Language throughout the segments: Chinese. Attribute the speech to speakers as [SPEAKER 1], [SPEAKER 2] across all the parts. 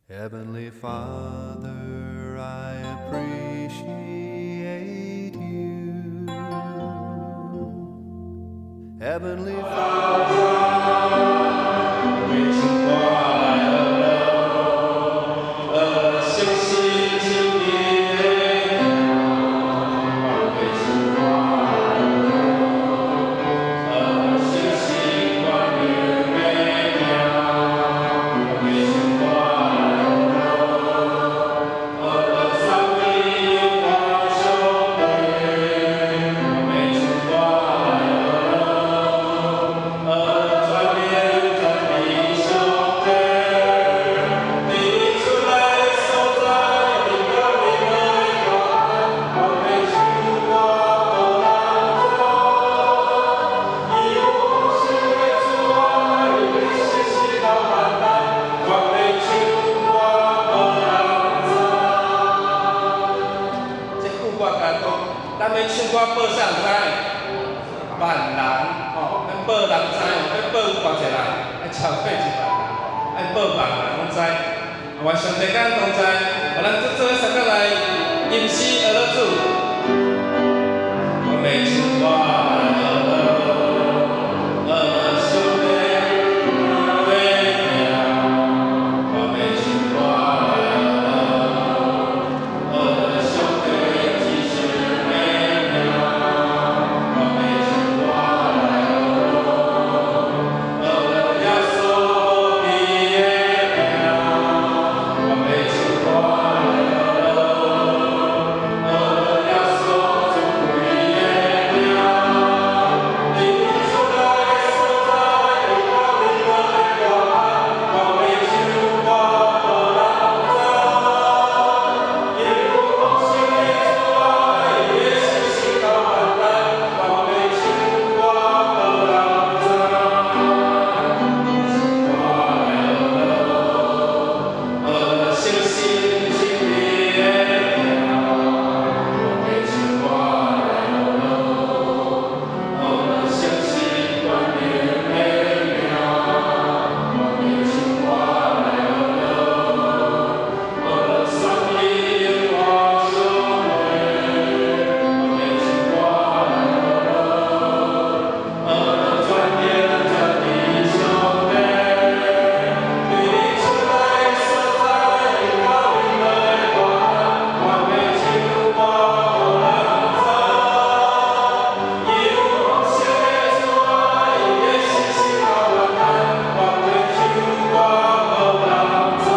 [SPEAKER 1] Heavenly Father, I appreciate you. Heavenly Father.
[SPEAKER 2] 咱要唱歌报上知，万人吼，咱报人知，要报有偌济人，要超过10000人，要报万人拢知。愿上帝甲咱同在，互咱做三角来吟诗学乐主。我要唱歌来学乐，上帝的名，我要唱歌来学上帝支持的名，我要唱歌来学耶稣的名，我要唱歌来学耶稣尊贵的名，你出来的所在，你到你的国安，我要唱歌无人知。因有丰盛的主爱，伊的信心到万代，我要唱歌无人知。唱歌来学圣心真理的名，我要唱歌来学圣心冠冕的名，我要唱歌来学三一英华兄弟，我要唱歌来专业真理兄弟，对你出来的所在，你到你的大汉，我要唱歌无人知。伊有丰盛的主爱，伊的信心到万代，我要唱歌无人知。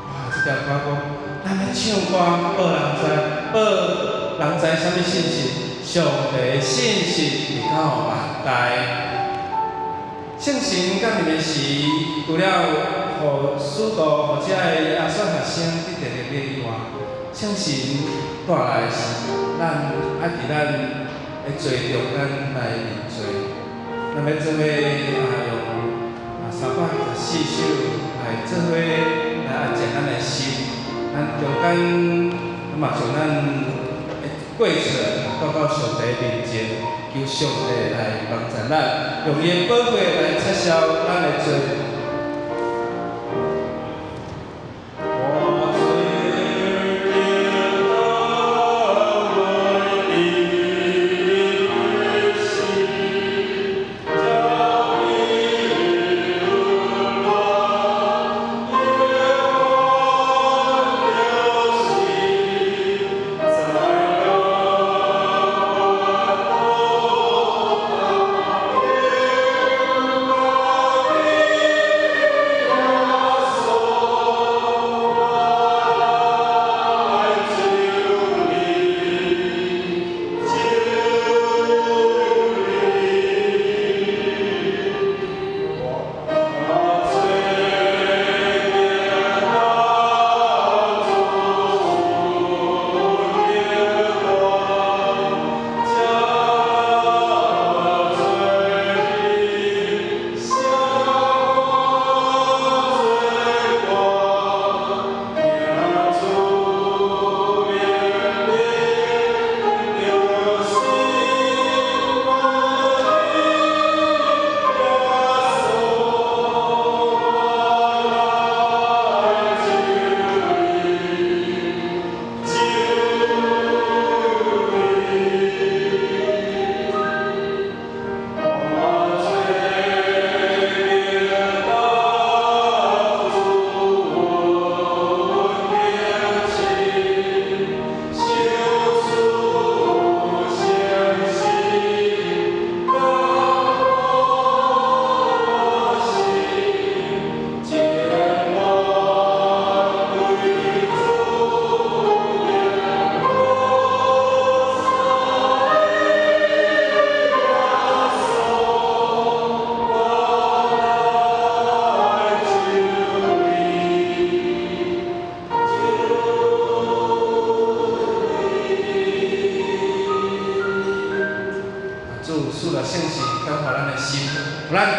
[SPEAKER 2] 哇，这条歌讲，咱要唱歌报人知，报人知啥物信息？上帝的信息是到万代。圣神降临的时，除了互使徒或者的耶稣学生得着力以外，圣神带来的是咱爱伫咱的罪中间来认罪。咱要做伙用314首来做伙来静咱的心，咱中间嘛像咱的过程到上帝面前，求上帝来帮助咱，用伊的宝血来撤销咱的罪。我罪孽当为你的心，叫你流浪，越过流星，在那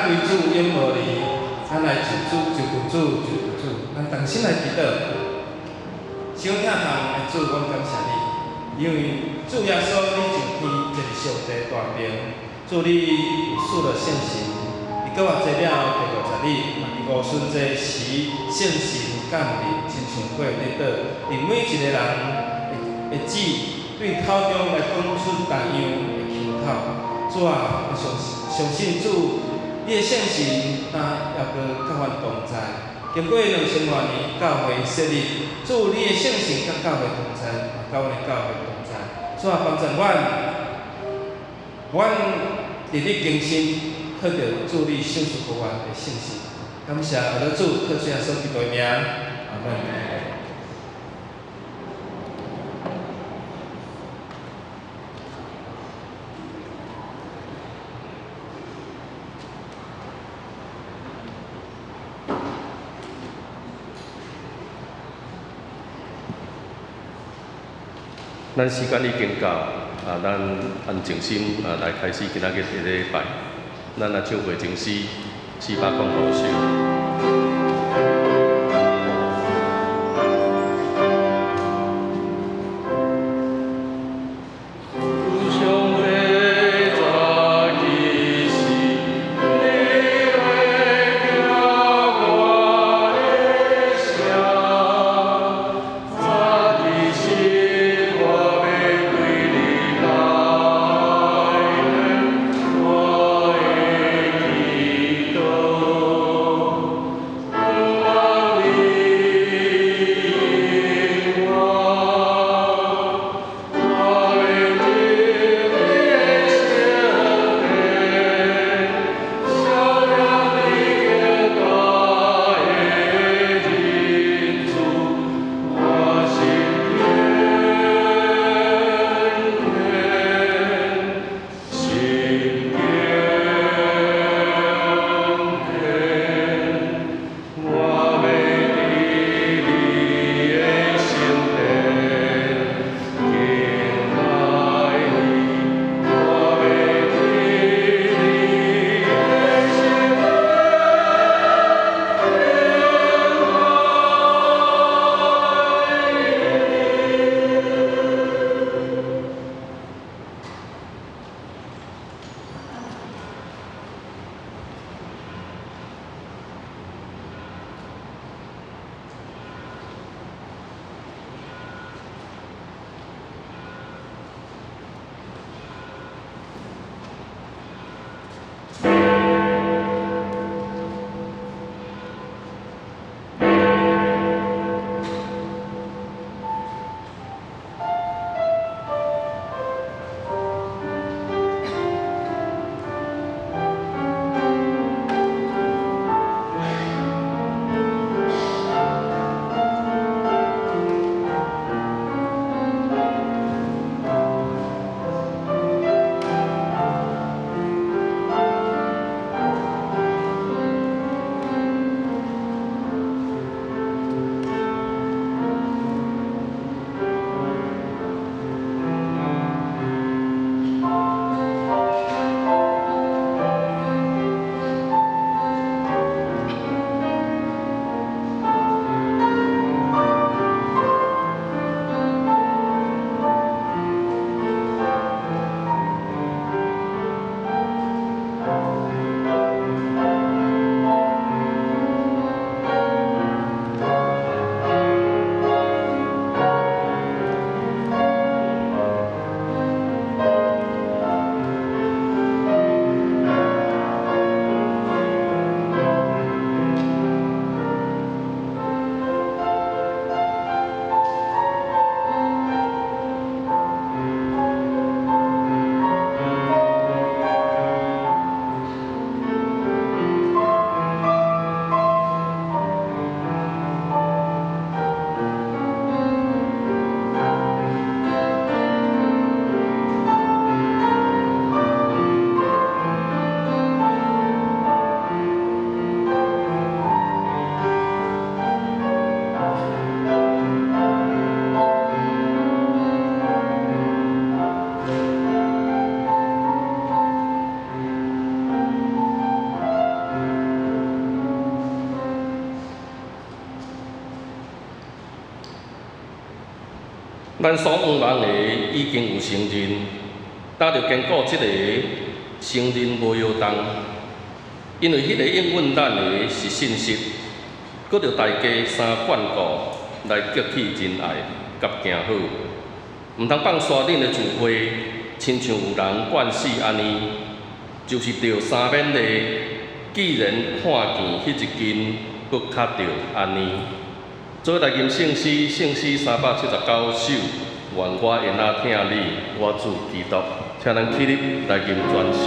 [SPEAKER 2] 咱为主永无离，咱来就主就求主就求主，咱同心来祈祷。小疼痛的主，阮感谢你，因为主耶稣你上天一日上帝大病，主你有赐了圣神，你搁活坐了第50日，嘛你无顺这时圣神降临，亲像过日倒，令每一个人会指对口中来讲出同样的口口。主啊，我相信主，你的圣神也搁甲阮同在。经过2000多年教会设立，主你的圣神甲教会同在，甲阮的教会同在。主啊，帮助阮日日更新，靠着主你圣赐给阮的圣神。感谢阿拉主，靠主耶稣基督的名，阿门。
[SPEAKER 3] 咱时间已经到，咱安静心来开始今仔日的礼拜。咱来唱会情诗，700讲好首。咱所望望的已经有承认，打着经过即个承认无摇动，因为迄个应允咱的是信息，搁着大家相眷顾来激起真爱，甲行好，毋通放沙恁的聚会，亲像有人惯死安尼，就是着三免的，既然看见迄一件，搁较着安尼。做台金圣诗，圣诗379首，愿我言仔听你，我主基督，请咱起立台金全首。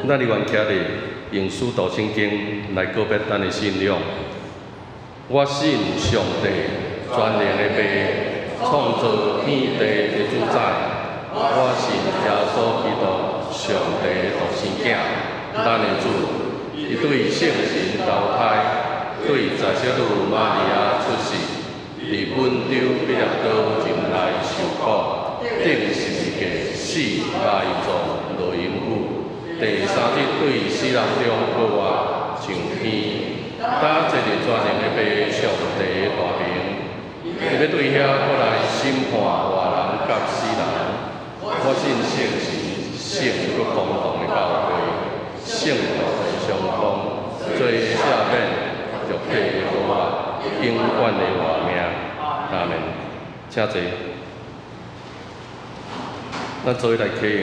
[SPEAKER 3] 咱伫原徛咧用使徒圣经来告别咱的信仰。我信上帝全能的爸，创造天地的主宰。我信耶稣基督，上帝独生囝，咱的主。伊对圣神投胎，对在小女玛利亚出世，伫本州彼拉多前来受苦，顶十字架死埋葬落阴府。第三日对死人中搁活上天。打坐伫全能的爸上帝的大名，伊要对遐搁来审判活人甲死人。我信圣神，圣搁公堂的教会，圣道的相通，罪赦免，肉体的复活，永远的活命。阿门。请坐。咱做伙来启用。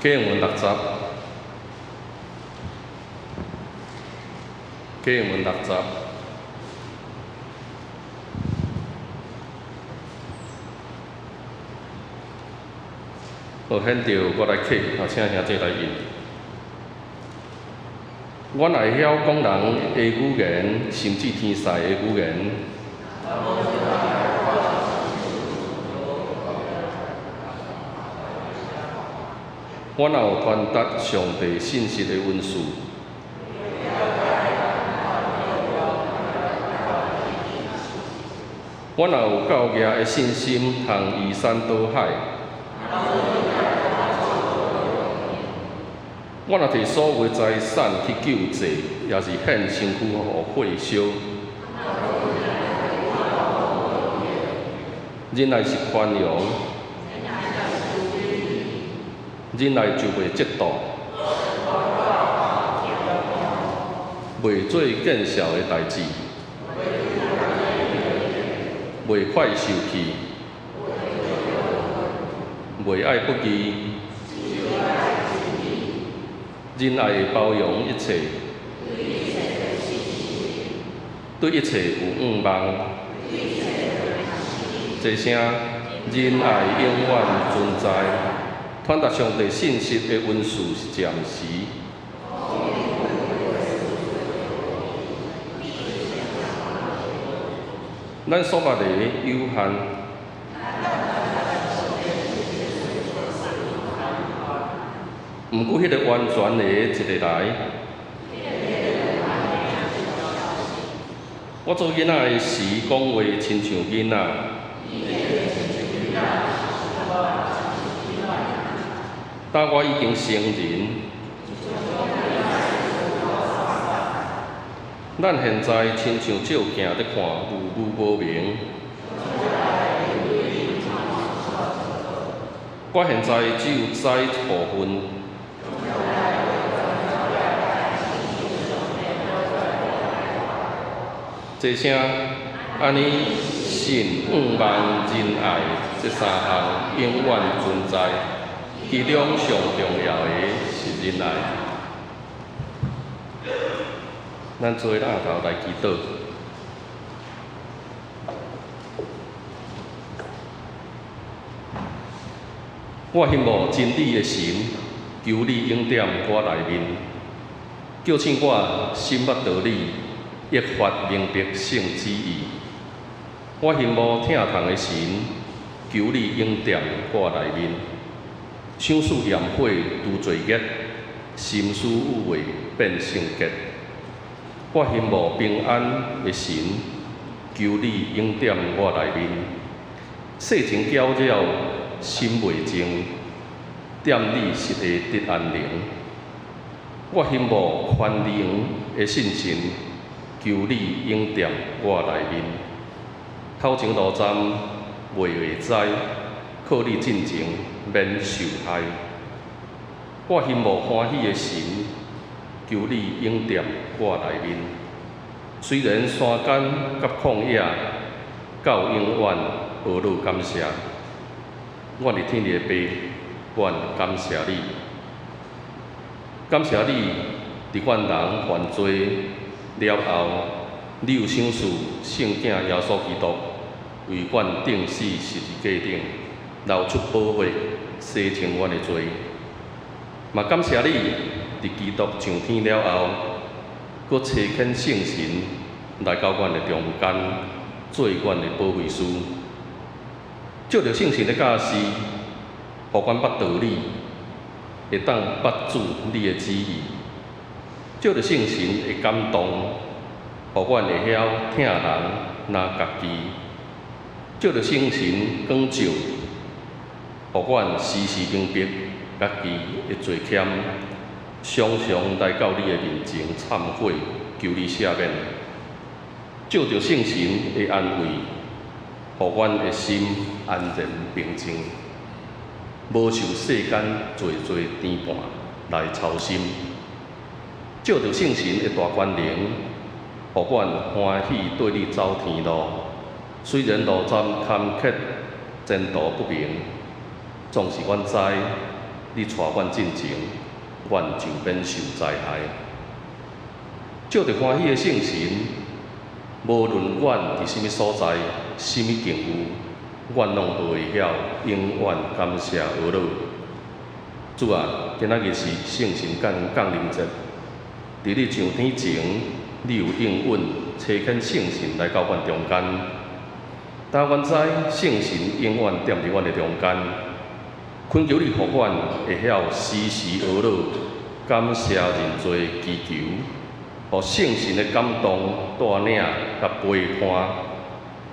[SPEAKER 3] 启用文60。启用文60。好，现着我来启，请兄弟来印。阮也会晓讲人的语言，甚至天使的语言。阮也有传达上帝信息的文书。阮也有教业的信心，通移山倒海。阮也摕所有财产去救济，也是献身躯互火烧。忍耐是宽容，忍耐就袂嫉妒，袂做见笑的代志，袂快受气，袂爱不义。忍爱会包容一切，对一切有仰望。这声忍爱永远存在，传达上帝信息的文书是暂时。咱所捌的有限。毋过，迄个完全的一个来，我做囡仔的时讲话亲像囡仔，但我已经成人。咱现在亲像照镜在看，雾无明。我现在只有知一部分。这声安尼信、仰望、仁爱这三项永远存在，其中上重要的是仁爱。咱做咱后头来祈祷。我羡慕真理的神，求你应点我内面，叫醒我心捌道理。一发明白圣旨意，我羡慕疼痛的神，求你应点我内面，想使焰火除罪孽，心思污秽变圣洁。我羡慕平安的神，求你应点我内面，世情搅扰，心袂静，点你实会得安宁。我羡慕宽容的信心。求你应点我内面，头前路站袂会知，靠你进前免受害。我羡慕欢喜的神，求你应点我内面。虽然山间甲旷野，到永远无路感谢。我伫天的爸，愿感谢你，感谢你伫阮人犯罪。了后，你有赏赐圣囝耶稣基督为阮钉死十字架顶，流出宝血，洗清阮的罪。嘛感谢你伫基督上天了后，搁差遣圣神来到阮的中间，做阮的保惠师。借着圣神的教示，互阮捌道理，会当捌主你的旨意。借着圣神的感动，互阮会晓疼人拿家己；借着圣神光照，互阮时时明白家己的罪愆，常常来到你的面前忏悔，求你赦免。借着圣神的安慰，互阮的心安然平静，无受世间罪颠绊来操心。借着圣神的大权能，互阮欢喜对你走天路。虽然路站坎坷，前途不明，总是阮知你带阮进前，阮就免受灾害。借着欢喜的圣神，无论阮伫什么所在、什么境遇，阮拢会晓永远感谢阿罗。主啊，今仔日是圣神降临节。伫你上天前，你有应允差遣圣神来到阮中间。但阮知圣神永远踮伫阮的中间，恳求你，互阮会晓时时学乐，感谢认罪祈求，互圣神的感动带领甲陪伴，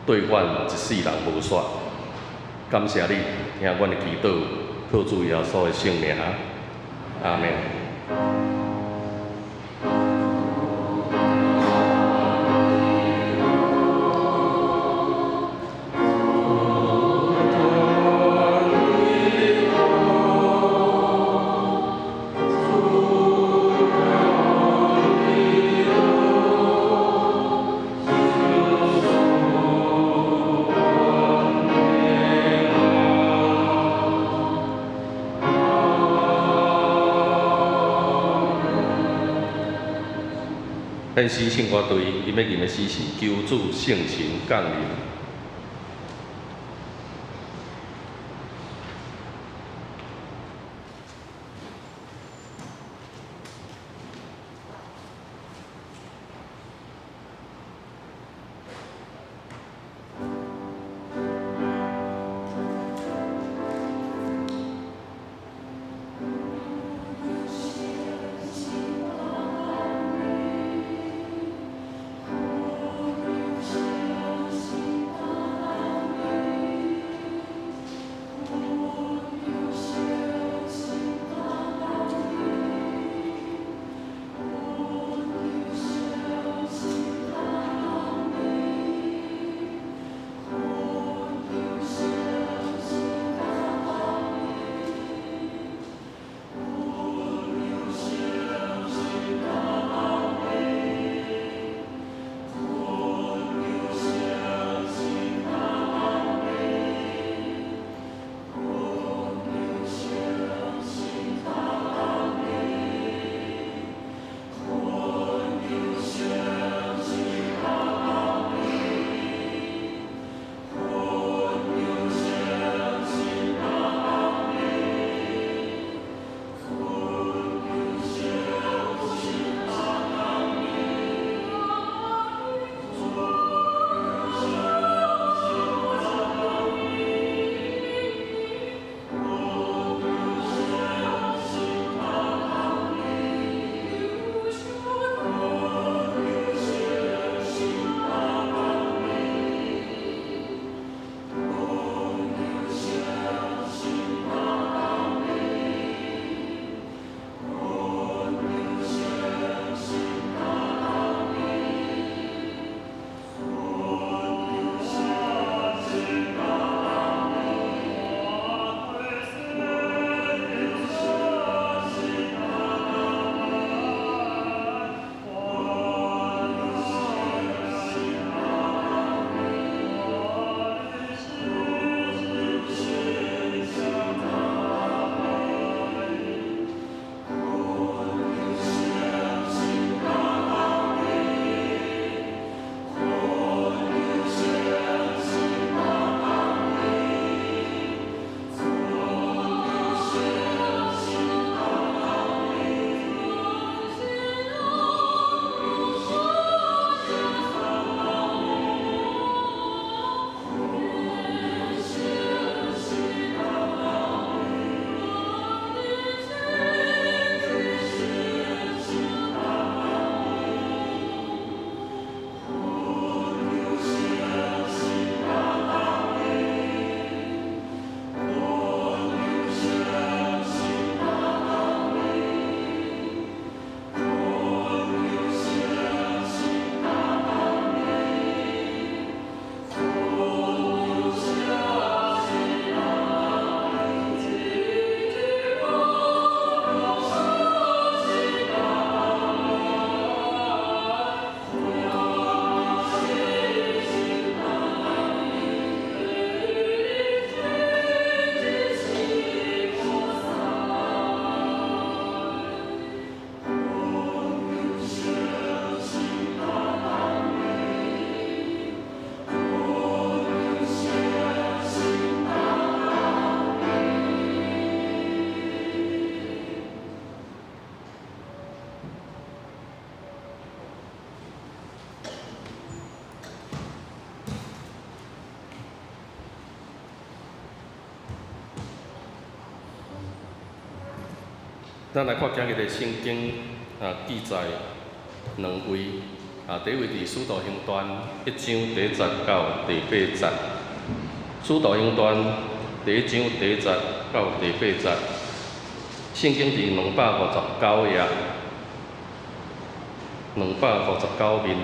[SPEAKER 3] 对阮一世人无煞。感谢你，听阮的祈祷，靠主耶稣的圣名，阿门。献诗圣歌队，伊要吟的诗是求主圣神降临。咱来看今日的圣经记载两位第一位伫《使徒行传》1章第1节到第8节，《使徒行传》第1章第1节到第8节，圣经伫259页，259面。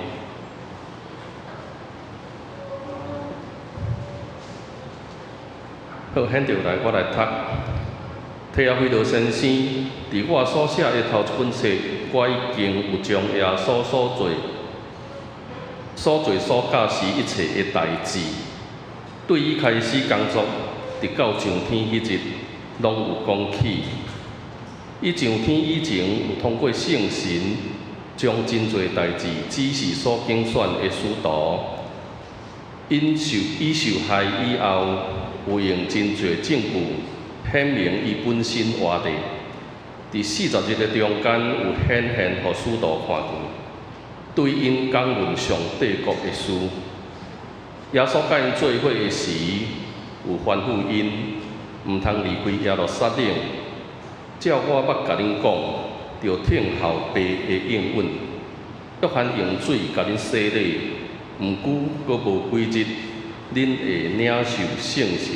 [SPEAKER 3] 好，现着来我来读。提阿非罗先生伫我所写的头一本册，我已经有将耶稣所做教示一切的代志，对伊开始工作，直到上天迄日，拢有讲起。伊上天以前有通过圣神，将真侪代志指示所拣选的使徒。伊受害以后，有用真侪证据显明伊本身活地。伫40日的中间，有显现互使徒看见，对因讲论上帝国的事。耶稣甲因做伙的时，有吩咐因毋通离开耶路撒冷。照我捌甲恁讲，着听候爸的应允。约翰用水甲恁洗礼，毋久阁无几日，恁会领受圣神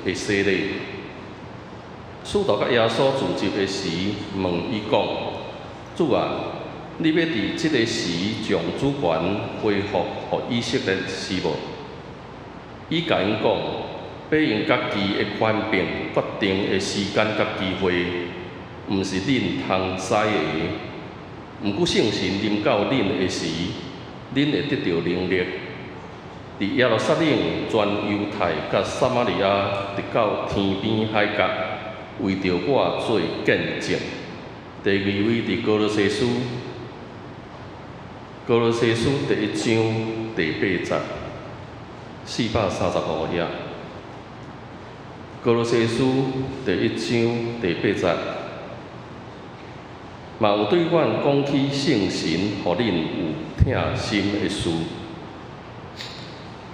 [SPEAKER 3] 的洗礼。使徒甲耶稣自集的时，问伊讲：主啊，你要伫即个时将主权恢复予以色列是无？伊甲因讲：要用家己的权柄决定的时间甲机会，毋是恁通知的。毋过圣神临到恁的时，恁会得到能力。伫耶路撒冷、全犹太甲撒玛利亚，直到天边海角，为着我做见证。第二位伫哥罗西书第1章第8节，435页。哥罗西书第1章第8节，嘛有对阮讲起圣神，互恁有疼心的事。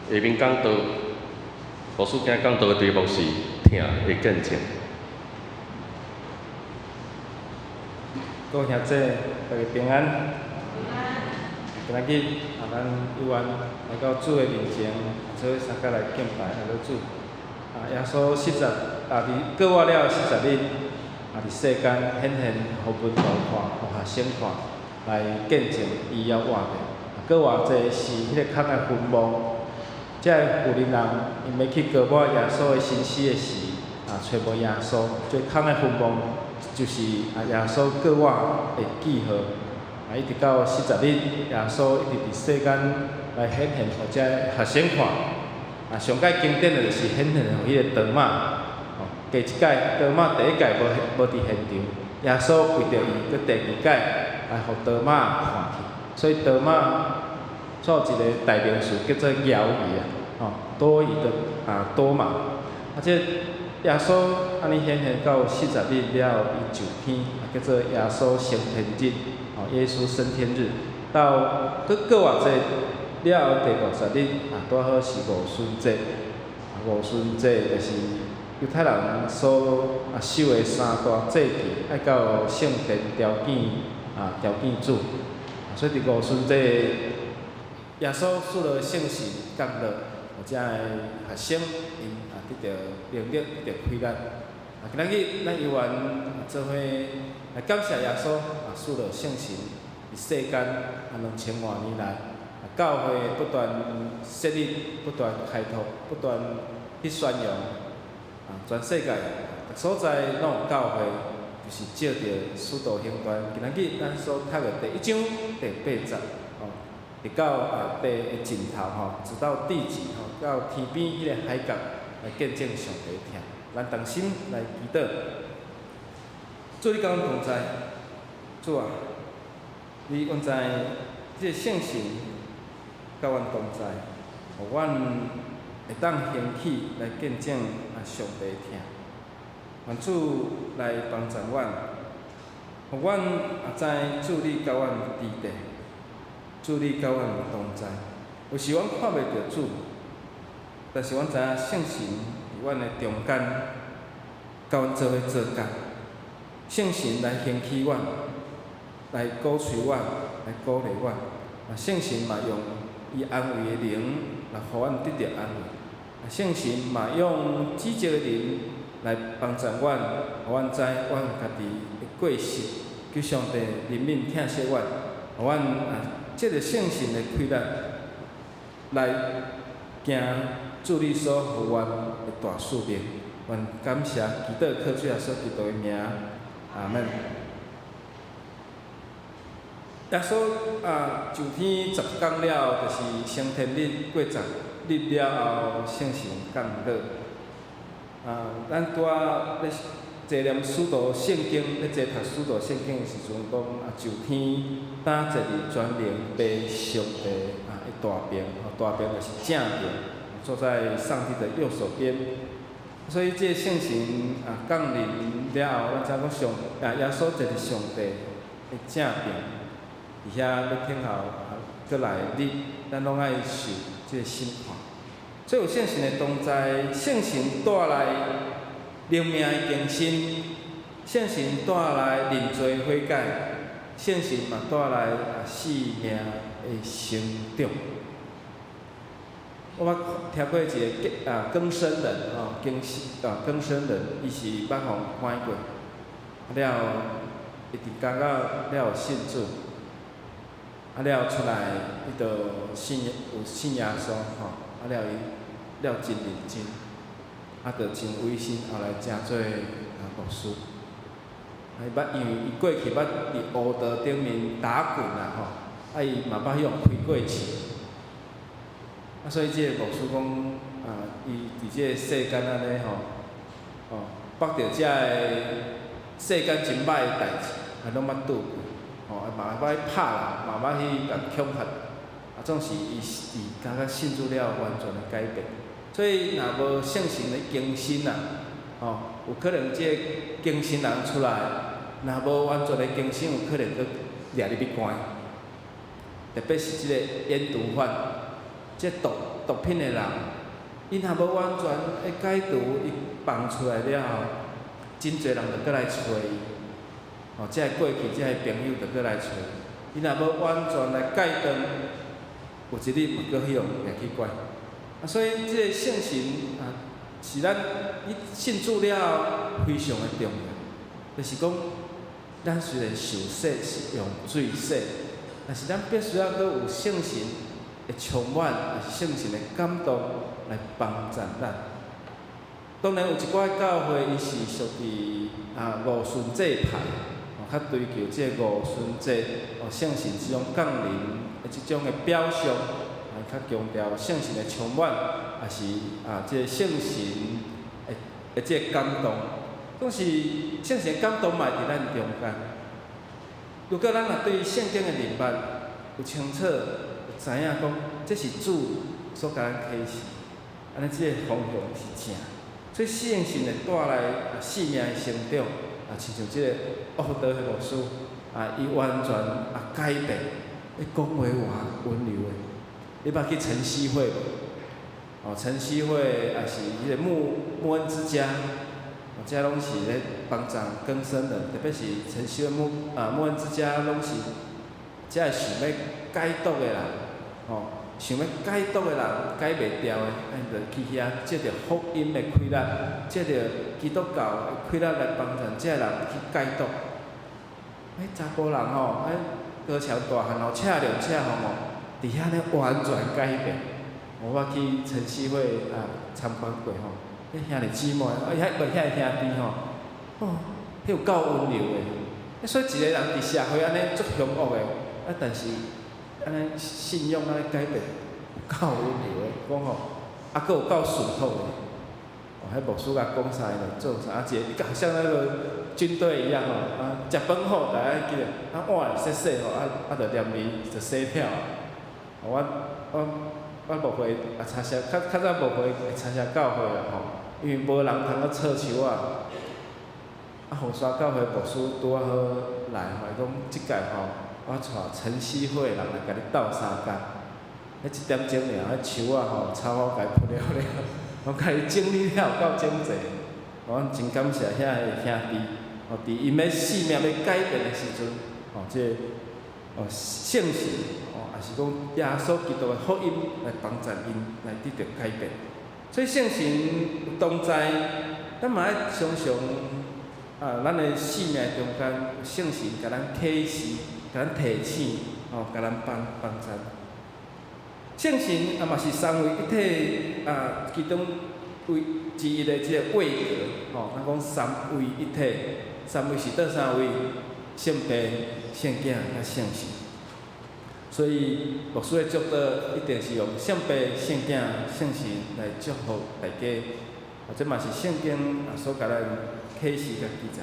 [SPEAKER 3] 下面讲到，老师今讲到的题目是疼的见证。
[SPEAKER 2] 各位兄弟，大家平安。今日咱有缘来到主的面前，做三甲来敬拜来到主。耶稣伫过活了40日，伫世间显现，互本土看，互学生看，来见证伊要活的。过偌济是迄个空的坟墓，即个有灵人因要去高抹耶稣的身死的时，找无耶稣，最空的坟墓。就是耶稣过活的记号，一直到40日，耶稣一直伫世间来显现，互遮学生看。上届经典的就是显现互迄个多马。第一届多马第一届无伫现场，耶稣为着伊，佮第二届来互多马看去。所以多马做一个代名词叫做摇椅多疑的多马。即耶稣安尼显现到40日了后，伊上天，叫做耶稣升天日，耶稣升天日。到过偌济了后，第50日拄好是五旬节。五旬节就是犹太人所守的三大祭祀，爱到圣殿朝见主。所以伫五旬节，耶稣赐了圣神降落，遮个学生因得到能力，得到开力。今日咱有缘做伙来感谢耶稣，赐了圣神伫世间2000多年来，教会不断设立，不断开拓，不断去宣扬。全世界各所在拢有教会，就是照着使徒行传。今日咱所读的第1章第8节，直到地的尽头直到地极到天边迄个海角。来见证上帝疼，咱同心来祈祷。主，你甲阮同在，主啊，你阮知即个圣神甲阮同在，互阮会当兴起来见证上帝疼。愿主来帮助阮，互阮也知主你甲阮伫地，主你甲阮同在。有时阮看袂着主。但是阮知影圣神伫阮的中间，甲阮做伙做工，圣神来兴起阮，来鼓吹阮，来鼓励阮。圣神嘛用伊安慰的灵来互阮得到安慰。圣神嘛用指责的灵来帮助阮，互阮知阮家己的过失，求上帝怜悯疼惜阮，互阮借着圣神的开力来行主你所互阮的大使命。愿感谢祈祷靠主耶稣基督的名，阿门。耶稣就天10天了，就是升天日过10日了后，圣神降落。咱拄咧坐念使徒圣经，咧坐读使徒圣经的时阵，讲就天打坐伫全能被上帝的大边，大边就是正边，坐在上帝的右手边。所以这圣神降临了后，咱才讲耶稣坐伫上帝的正边。伫遐要听候过来日，咱拢爱受即个审判。所以有圣神的同在，圣神带来灵命的更新，圣神带来认罪悔改，圣神嘛带来生命的成长。我捌听过一个更生人更生人，伊是捌互关过，了伊伫监狱了信主。了出来，伊就信耶稣了伊了真认真，就真委身，后来成做牧师。因为伊过去捌伫乌道顶面打滚伊嘛捌用开过市。所以即个牧师讲，伊伫即个世间安尼捌着遮个世间真歹的代志，拢捌拄过。嘛捌去拍啦，嘛捌去甲恐吓，总是伊感觉信主了完全的改变。所以若无圣神的更新有可能即个更新人出来，若无完全的更新，有可能佫掠入去关。特别是即个烟毒犯，即个毒品的人，伊若无完全的解除，伊放出来了后，真侪人就佫来找伊。即个过去，即个朋友就过来找伊。伊若无完全来戒断，有一日嘛佫去用掠去关。所以即个圣神是咱信主了后非常的重要。就是讲，咱虽然受洗是用水洗，但是咱必须要佫有圣神的充满，也是圣神的感动来帮助咱。当然有一寡教会，伊是属于五旬节派。较追求即个五旬节圣神即种降临的即种的表象，较强调圣神的充满，也是即个圣神的即个感动。总是圣神的感动嘛伫咱中间。如果咱若对圣经的明白有清楚，有知影讲这是主所甲咱启示，安尼即个方向是正。所以圣神会带来生命的成长。亲像即个恶道的牧师，伊完全改变，伊讲话偌温柔的。你捌去晨曦会无？晨曦会也是迄个牧恩之家，遮拢是咧帮助更生人，特别是晨曦会牧恩之家，拢是遮想要解毒的人，想要解毒的人解袂掉的，就去遐借着福音的开力，借着基督教的开力来帮助遮人去解毒。查甫人高潮大汉车辆车伫遐咧完全改变。我去晨曦会参观过迄兄弟姊妹，遐兄弟迄有够温柔的。所以一个人伫社会安尼足凶恶的，但是安尼信仰安尼改变，有够温柔的，讲佫有够顺服的。迄牧师甲讲啥就做啥，一个像那个军队一样食饭好，大家记得，碗洗洗就念伊就洗掉。我牧会参加，较早牧会会参加教会啦因为无人通去插手红沙教会牧师拄好来伊讲即届我带晨曦会的人来甲你斗3工，迄1点钟尔，迄树草甲伊扑了了，我甲伊整理了够整齐，我真感谢遐个兄弟，伫因咧生命要改变的时阵，即圣神，也是讲耶稣基督的福音来帮助因来得到改变。所以圣神有同在，咱嘛爱常常咱的生命中间有圣神甲咱启示，甲咱提醒，甲咱帮助。圣神嘛是三位一体其中之一的即个位格，咱讲三位一体，三位是倒三位？圣父、圣子甲圣神。所以牧师的祝祷一定是用圣父、圣子、圣神来祝福大家。这嘛是圣经所甲咱启示甲记载。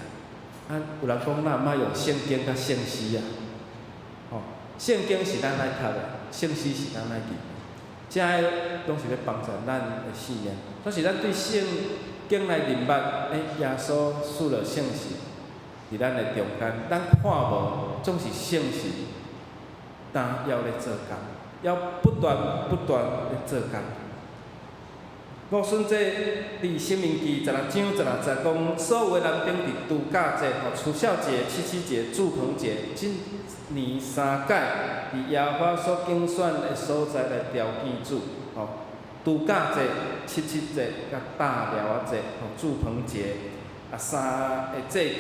[SPEAKER 2] 有人讲咱毋爱用圣经甲圣诗圣经是咱爱读的，圣诗是咱爱记。这个拢是咧帮助咱的信念，都是咱对圣经来明白，耶稣赐了圣神伫咱的中间，咱看无总是圣神，但要咧做工，要不断咧做工。我顺这伫《申命记》16章16节讲，所有的人顶伫度假节、除酵节、七七节、住棚节，一年3届，伫耶和华所拣选的所在来朝见主。度假节、七七节、甲大寮节、住棚节3个节期。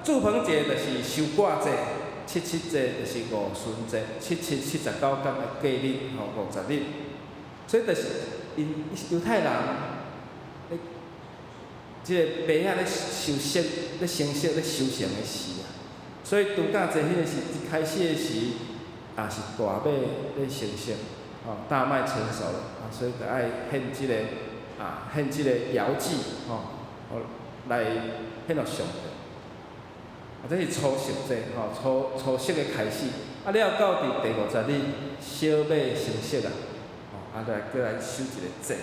[SPEAKER 2] 住棚节就是收割节，七七节就是五旬节，779天的假日，50日。所以就是因犹太人，即个白仔咧受洗、咧成色、咧修成的时所以度假节迄个是一开始的时，也是大马咧成熟，大麦成熟了，所以就爱献即个献即个摇祭，来献到上帝。这是初熟节，初熟的开始。了到伫第50日，小马成熟啦。来过来守一个节，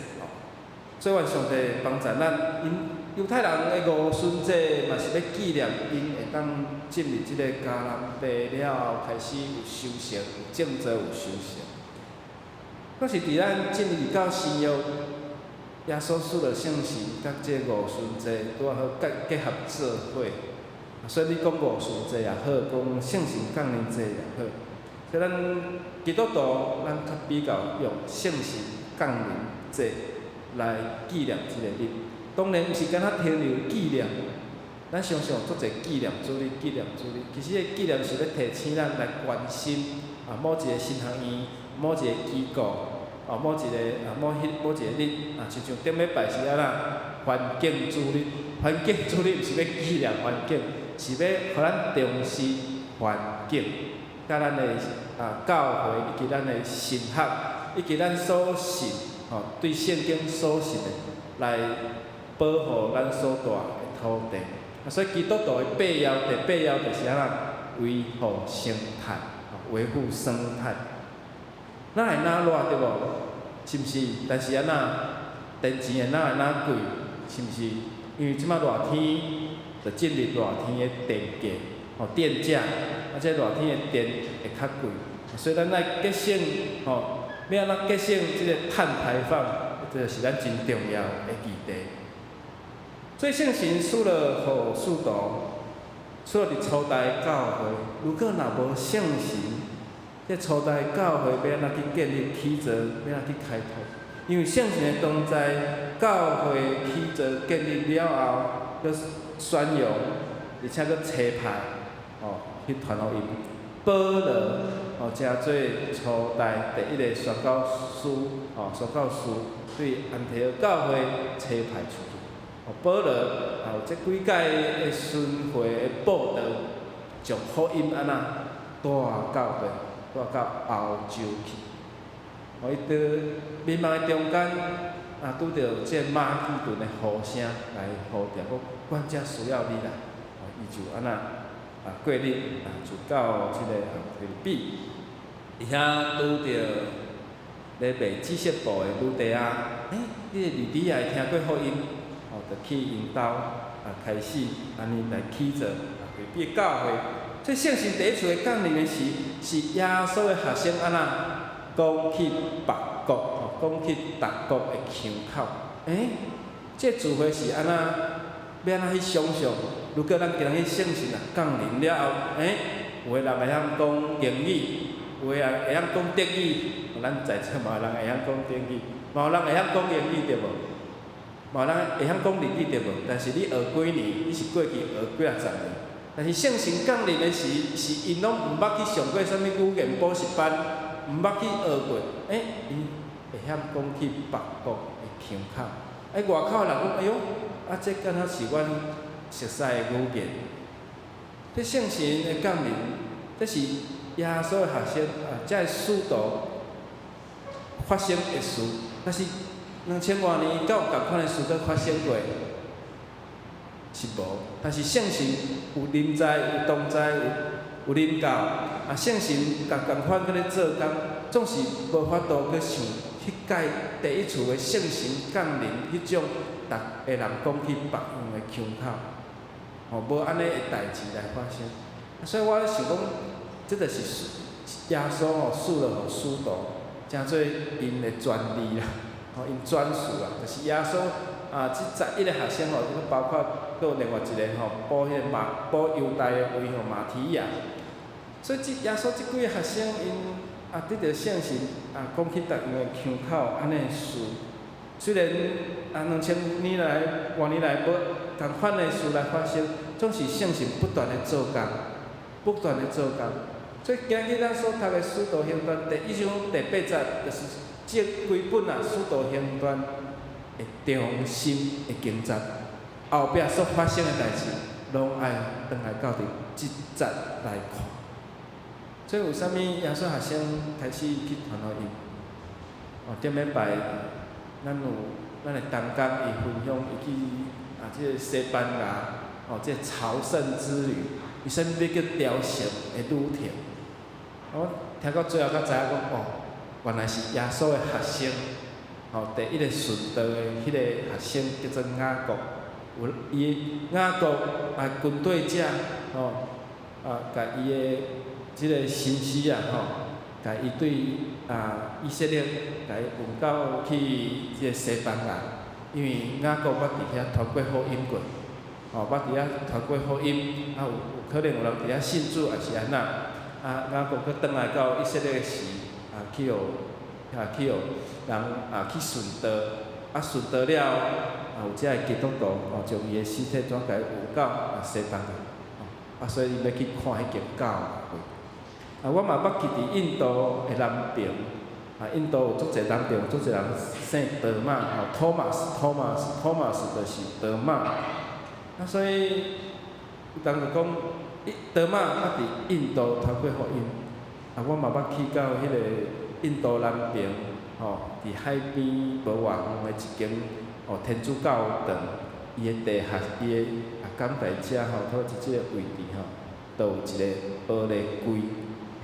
[SPEAKER 2] 所以愿上帝帮助咱。因犹太人的五旬节嘛是要纪念因会当进入即个迦南地了后，开始有修成、有正做、有修成。可是伫咱进入到新约，耶稣赐了圣神，甲即个五旬节拄好结合做伙。所以你讲五旬节也好，讲圣神降临节也好。所以咱基督徒，咱较比较用圣神降临节来纪念即个日。当然，毋是敢若停留纪念，咱常常做者纪念主日、纪念主日。其实，个纪念是要提醒咱来关心某一个神学院、某一个机构、某一个日亲像顶礼拜是环境主日。环境主日毋是要纪念环境，是要互咱重视环境。甲咱的教会以及咱的神学，以及咱所信对圣经所信的，来保护咱所住的土地。所以基督徒的8要，第8要就是维护生态，维护生态。咱会哪热对无？是毋是？但是电钱会哪贵？是毋是？因为即摆热天，就进入热天的电价，电价。这热天的电会较贵，所以咱爱节省，要安怎节省即个碳排放，这是咱真重要的议题。所以圣神赐了互使徒，赐了伫初代教会。如果若无圣神，这初代教会要安怎去建立起造，要安怎去开拓？因为圣神的同在，教会起造建立了后，要宣扬，而且要车牌。去传互因保罗，诚做初代第一个宣教师，宣教师对安提阿教会车派出去。保罗有这几届的巡回的报道，将福音带到欧洲去。伊伫迷茫的中间，拄着这马其顿的呼声来呼召，讲阮遮需要你啦。伊就安那。过日就到即个菲律宾，而且拄着咧卖知识部的女弟仔，你个弟弟也听过福音，就去因兜开始安尼来起造菲律宾教会。这圣神第一次的降临的是耶稣的学生安那讲去别国，讲去别国的腔口。这聚会是安那？要安怎去想象？如果咱今日圣神啊降临了后，有个人会晓讲英语，有个人会晓讲德语，咱在座嘛有人会晓讲德语，嘛有人会晓讲英语对无？嘛有人会晓讲日语对无？但是你学几年，你是过去学几啊十年，但是圣神降临的是因拢毋捌去上过啥物语言补习班，毋捌去学过，伊会晓讲去别国的腔口。外口人讲，哎哟，这敢若是阮熟悉的语言。这圣神的降临，这是耶稣的学生才会使徒发生的事。但是2000多年到有共款的事都发生过，是无。但是圣神有临在，有同在，有临到。圣神共款搁咧做工，总是无法度去想。迄届第一次的圣神降临，迄种逐个人讲去别样的腔口，无安尼的代志来发生。所以我想讲，这就是耶稣赐了互使徒，诚做因的专利啦，因专属啦，就是耶稣这11个学生包括搁有另外一个保犹太的位马提亚，所以耶稣这几个学生因。得到圣神讲起逐样的腔口安尼的事，虽然2000年来、多年来无同款的事来发生，总是圣神不断的做工，不断的做工。所以今日咱所读的《使徒行传》第1章第8节，就是这几本《使徒行传》的中心的经节，后壁所发生的代志，拢爱转来到这节来看。所以有啥物耶稣学生开始去传互因？顶礼拜咱的同工伊分享伊去这个西班牙这个朝圣之旅，伊啥物要叫雕像的旅程。我听到最后才知影讲原来是耶稣的学生，第一个顺道的迄个学生叫做雅各，有雅各军队者甲伊的。即个先师甲伊对以色列甲伊运到去即个西班牙，因为雅各捌伫遐传过福音过，捌伫遐传过福音，有可能有人伫遐信主，也是安那。雅各佫转来到以色列时，去互人去顺道，顺道了，有遮个基督徒将伊的尸体转甲伊运到西班牙，所以伊要去看迄间教会。我嘛捌去伫印度的南边，印度有足侪南边有足侪人姓德玛，Thomas 就是德玛。所以有人就讲，德玛伫印度传过福音。我嘛捌去到迄个印度南边，伫海边无偌远的一间天主教堂，伊的地下伊的讲台遮透伫即个位置都有一个玻璃柜。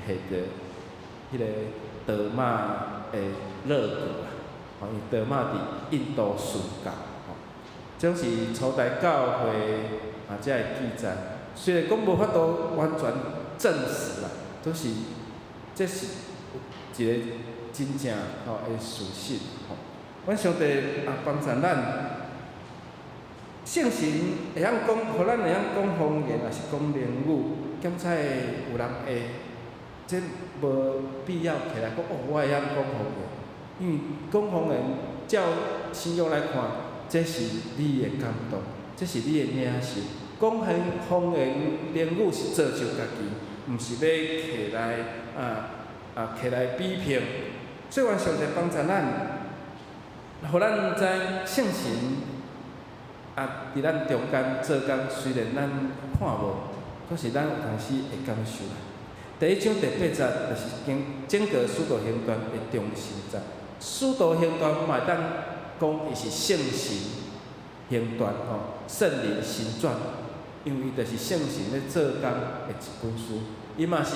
[SPEAKER 2] 下着迄个德玛的热骨因德玛伫印度宣教，这种是初代教会才会记载。虽然讲无法度完全证实啦，这是一个真正的事实。阮上帝帮助咱，圣神会晓讲，互咱会晓讲方言，也是讲言语，检采有人会。这无必要起来讲我会晓讲方言，因为讲方言照信仰来看，这是你的感动，这是你的领受。讲方言言语是造就家己，毋是要起来起来比拼。所以，愿上帝帮助咱，互咱知圣神伫咱中间做工，虽然咱看无，可是咱有当时会感受啦。第1章第8节就是整个使徒行传的中心节。使徒行传嘛会当讲伊是圣神行传圣灵行传，因为伊就是圣神咧做工的一本书。伊嘛是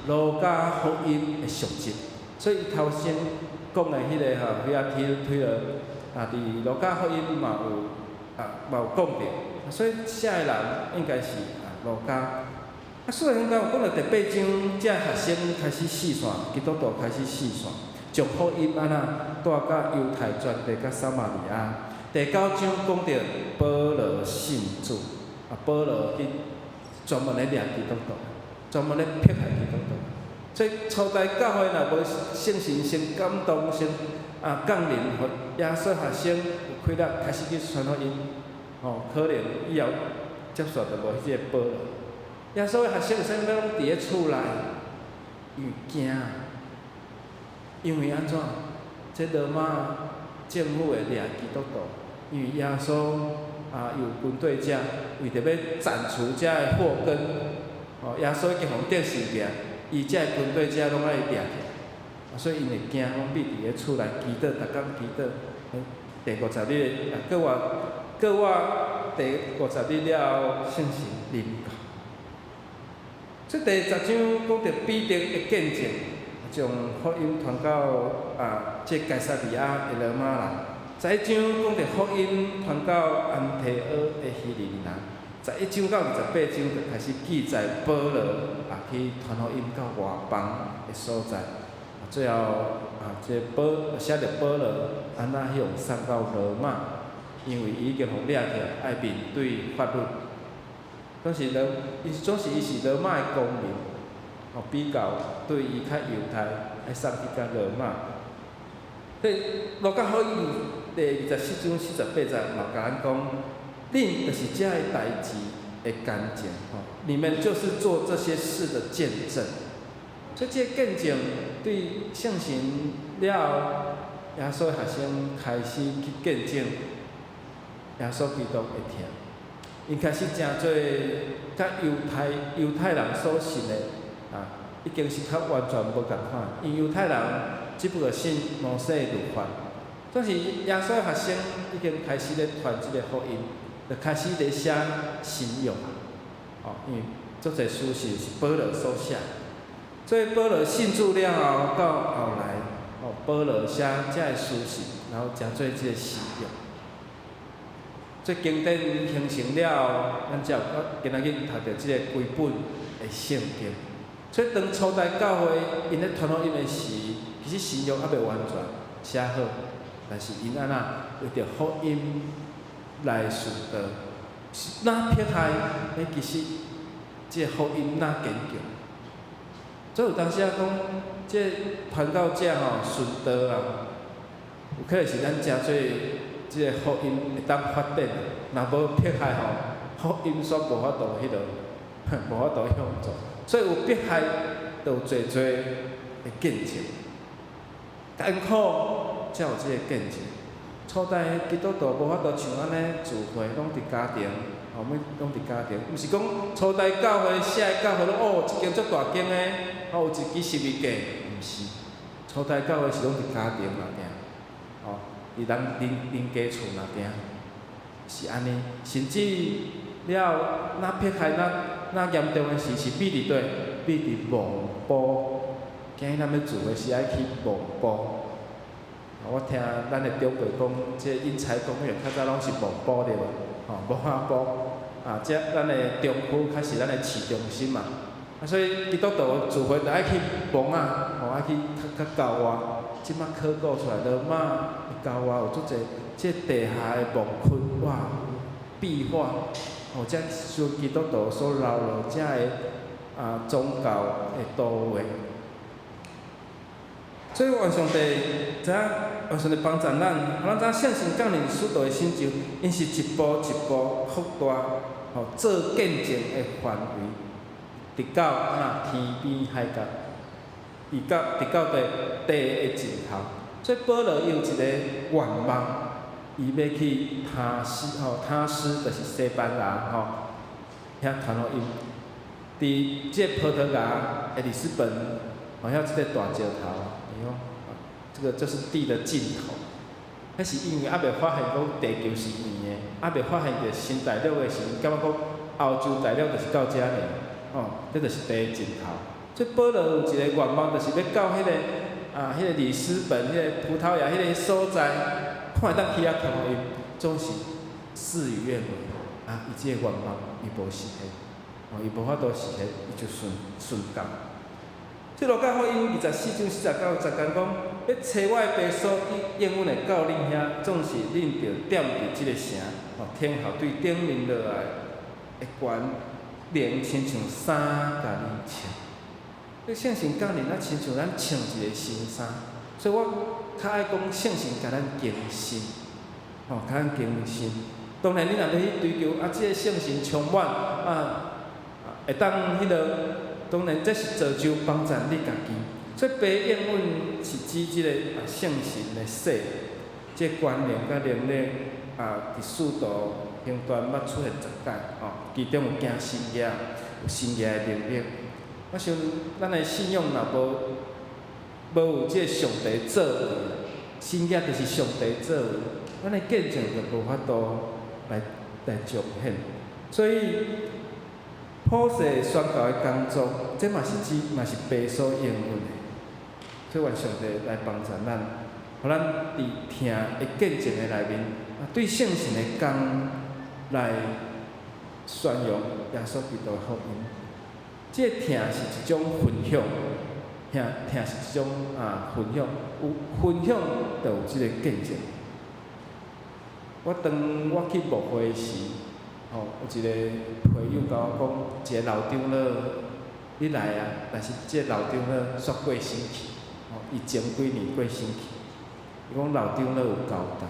[SPEAKER 2] 路加福音的续集，所以伊头先讲的迄个彼得推了伫路加福音嘛有讲着，所以写的人应该是路加。使徒行传有讲到第8章，这学生开始四散，基督徒开始四散，将福音带到犹太全地甲撒玛利亚。第9章讲到保罗信主，保罗去专门咧掠基督徒，专门咧迫害基督徒。所以初代教会若无圣神先感动，先降临，互耶稣学生有开力开始去传福音，可能以后接受就无迄个保罗。耶稣的学生有啥物拢伫咧厝内，因为惊，因为安怎？这罗马政府会掠基督徒，因为耶稣有军队者为着要铲除遮的祸根，耶稣已经互电视掠，伊遮的军队者拢爱掠去，所以因会惊，拢闭伫咧厝内祈祷，逐工祈祷。第50日，过我第50日了，圣神临到。这第10章讲到彼得的见证，将福音传到这该撒利亚的罗马人。11章讲到福音传到安提阿的希利尼人。11章到28章就开始记载保罗去传福音到外邦的所在。最后这写着保罗安怎向送到罗马，因为伊已经互掠去，爱面对法律。伊总是罗马的公民，比较对伊较犹太，爱送去到罗马。所以路加福音第24章48节嘛，甲咱讲，恁就是遮个代志的干证，你们就是做这些事的见证。所以这见证对圣神了，耶稣的学生开始去见证耶稣基督的疼。因开始真多甲犹太人所信的已经是较完全无共款。因犹太人只不过信摩西的律法，但是耶稣的学生已经开始咧传即个福音，就开始咧写信用。因为足侪书信是保罗所写，所以保罗信主了后，到后来，保罗写遮个书信，然后真做即个使用。这经典形成了，咱才有今仔日读到即个规本的圣经。所以当初代教会因咧传福音的时，其实信仰还未完全写好，但是因安为着福音来顺道，哪迫害，其实即个福音哪坚强。所以有当时讲，即传到遮顺道有可能是咱真做。即个福音会当发展，若无迫害福音煞无法度无法度向做，所以有迫害，就有侪的见证。艰苦才有即个见证。初代基督徒无法度像安尼聚会，拢伫家庭，拢伫家庭，毋是讲初代教会写的教会拢一间足大间的，有一支12架，毋是。初代教会是拢伫家庭内底，伫咱邻家厝内底，是安尼。甚至了，若迫害若严重的时，是秘伫佗？秘伫网埔。今日咱要聚会是爱去网埔。我听咱的长辈讲，即引材公园较早拢是网埔对无？网仔埔。即咱的中区较是咱的市中心嘛。所以基督徒聚会就爱去网仔，爱去较郊外。即摆考古出来，罗马郊外有足侪即地下的墓窟，哇，壁画，这是基督徒所留落遮的宗教的都位。所以愿上帝愿上帝帮助咱，互咱知圣神降临使徒的成就，因是一步一步扩大，做见证的范围，直到天边海角。直到地的尽头，所以保罗有一个愿望，伊要去他施就是西班牙遐传福音。伫即葡萄牙的里斯本，遐即个大石头，这个就是地的尽头。迄是因为还未发现讲地球是圆的，还未发现着新大陆的时阵，感觉讲欧洲大陆就是到遮尔，这就是地的尽头。所以保罗有一个愿望，就是要到迄个里斯本，迄个葡萄牙迄个所在，看会当去遐传福音，总是事与愿违。伊即个愿望伊无实现，伊无法度实现，伊就顺降。即路加福音24章49讲，要找我的爸所，伊永远会到恁遐，总是恁着踮伫即个城，天后对顶面落来会悬连亲像衫甲你穿。你圣神降临，亲像咱穿一个新衫，所以我较爱讲圣神甲咱更新，甲咱更新。当然，你若要去追求即个圣神充满会当当然这是造就帮助你家己。所以白应允是指即个圣神的洗，即个观念甲能力伫使徒行传捌出现10届其中有行新约，有新约的能力。我想咱的信仰若无有即个上帝做的，新约就是上帝做的，咱的见证就无法度来彰显。所以普世宣教的工作，这嘛是白所应允的。所以愿上帝来帮助咱，互咱伫听的见证的内面，对圣神的工来宣扬耶稣基督的福音。这个听是一种分享，听是一种分享，有分享就有即个见证。我当我去牧会时，有一个朋友甲我讲，一个老长老，你来但是这个老长老煞过身去，伊前几年过身去。伊讲老长老有交代，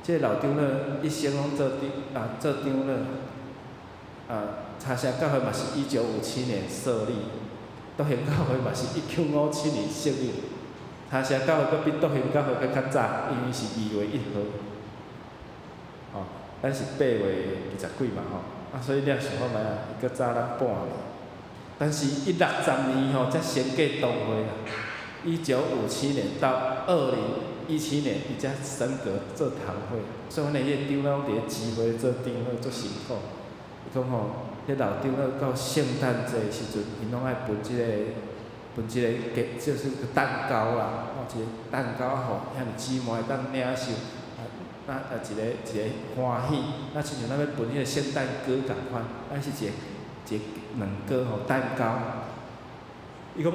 [SPEAKER 2] 这个老长老一生拢做长老，茶城教会嘛是1957年设立，笃行教会嘛是1957年设立。茶城教会佫比笃行教会佫较早，因为是2月1号，咱是8月20几嘛所以了想看觅伊佫早咱半年。但是伊60年才先过堂会啦。1957年到2017年，伊才升格做堂会，所以阮的迄长老伫咧聚会做长老做辛苦。伊讲迄老长老到圣诞节的时阵，因拢爱分一个就是个蛋糕啦，一个蛋糕遐尼姊妹当领受，一个欢喜，亲像咱要分迄个圣诞歌共款，是一个两个蛋糕。伊讲，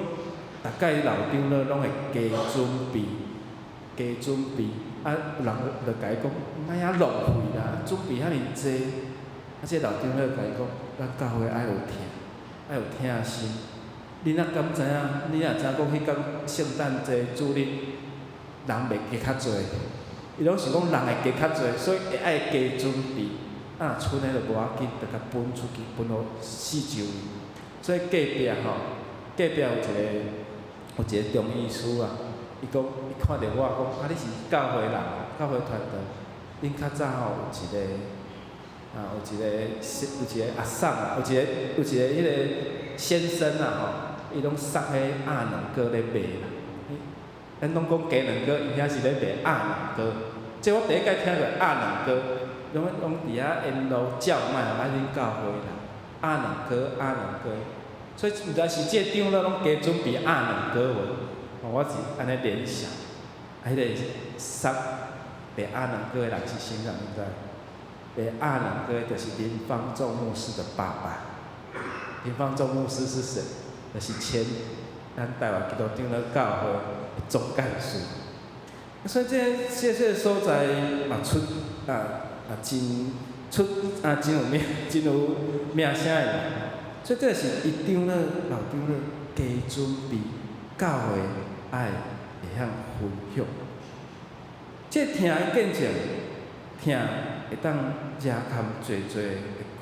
[SPEAKER 2] 大概老长老拢会加准备，有人就甲伊讲，莫遐浪费啦，准备遐尼济。这老长老甲伊讲，咱教会爱有听心。你若敢知影？你若知影讲迄天圣诞节主日人袂加较侪，伊拢是讲人会加较侪，所以会爱加准备。剩的就无要紧，就甲分出去，分互4周年。所以隔壁有一个中医师伊讲伊看到我讲，你是教会人，教会团队，恁较早有一个阿婶有一个迄个先生伊拢送迄鸭卵糕咧卖啦。咱拢讲鸡卵糕，伊遐是咧卖鸭卵糕。即我第一摆听着鸭卵糕，拢伫遐沿路叫卖恁教会啦，鸭卵糕。所以毋知是即个长老拢加准备鸭卵糕无？我是安尼联想，迄个送卖鸭卵糕的人是谁人？毋知？卖鸭卵糕就是林方仲牧师的爸爸。林方仲牧师是谁？就是前咱台湾基督长老教会总干事。所以这所在嘛真有名声的人。所以这是伊老长老加准备，教会爱会晓分享。这听的见证，听会当惹堪侪的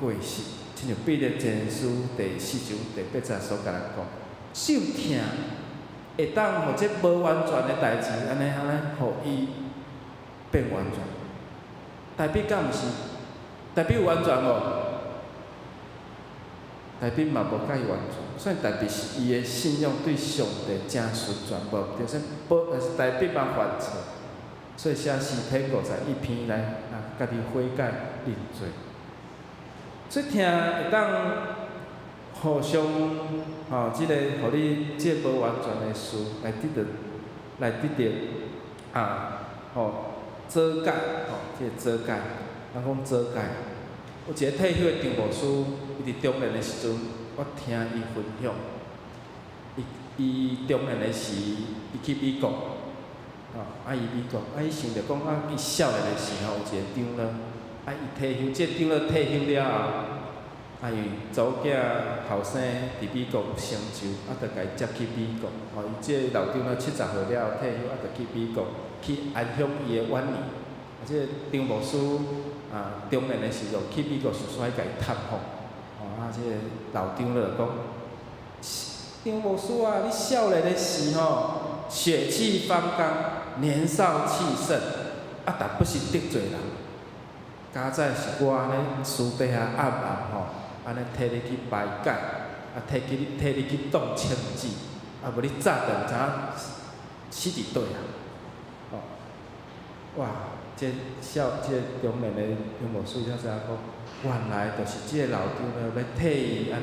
[SPEAKER 2] 过失，亲像彼得前书第4章第8节所甲咱讲，受听会当互这无完全的代志，安尼互伊变完全。代笔敢毋是？代笔有完全无？代笔嘛无介完全，所以代笔是伊的信仰对上帝正纯全，无就说代笔嘛犯错，所以写诗篇51篇来家己悔改认罪。所以听会当互相即个互你即个无完全的事来得到遮盖即个遮盖，咱讲遮盖。有一个退休的长牧师，伊伫中年的时阵，我听伊分享，伊中年的时，伊去美国，伊想着讲伊少年的时候有一个长老，伊退休，即个长老退休了后，因为祖囝后生伫美国有成就，着甲伊接去美国。伊即个老张呢70岁了退休，着去美国去安享伊的晚年。即个张牧师中年的时候去美国时，煞甲伊探访。即个老张就讲：张牧师啊，你少年的时吼，血气方刚，年少气盛，但不是得罪人。加在是我安尼私底下暗吼。安尼摕你去排解，摕你去当枪子，无你早就知影死伫倒啊！哇！这中年的杨牧师才知影讲，原来就是即个老张呢，要替伊安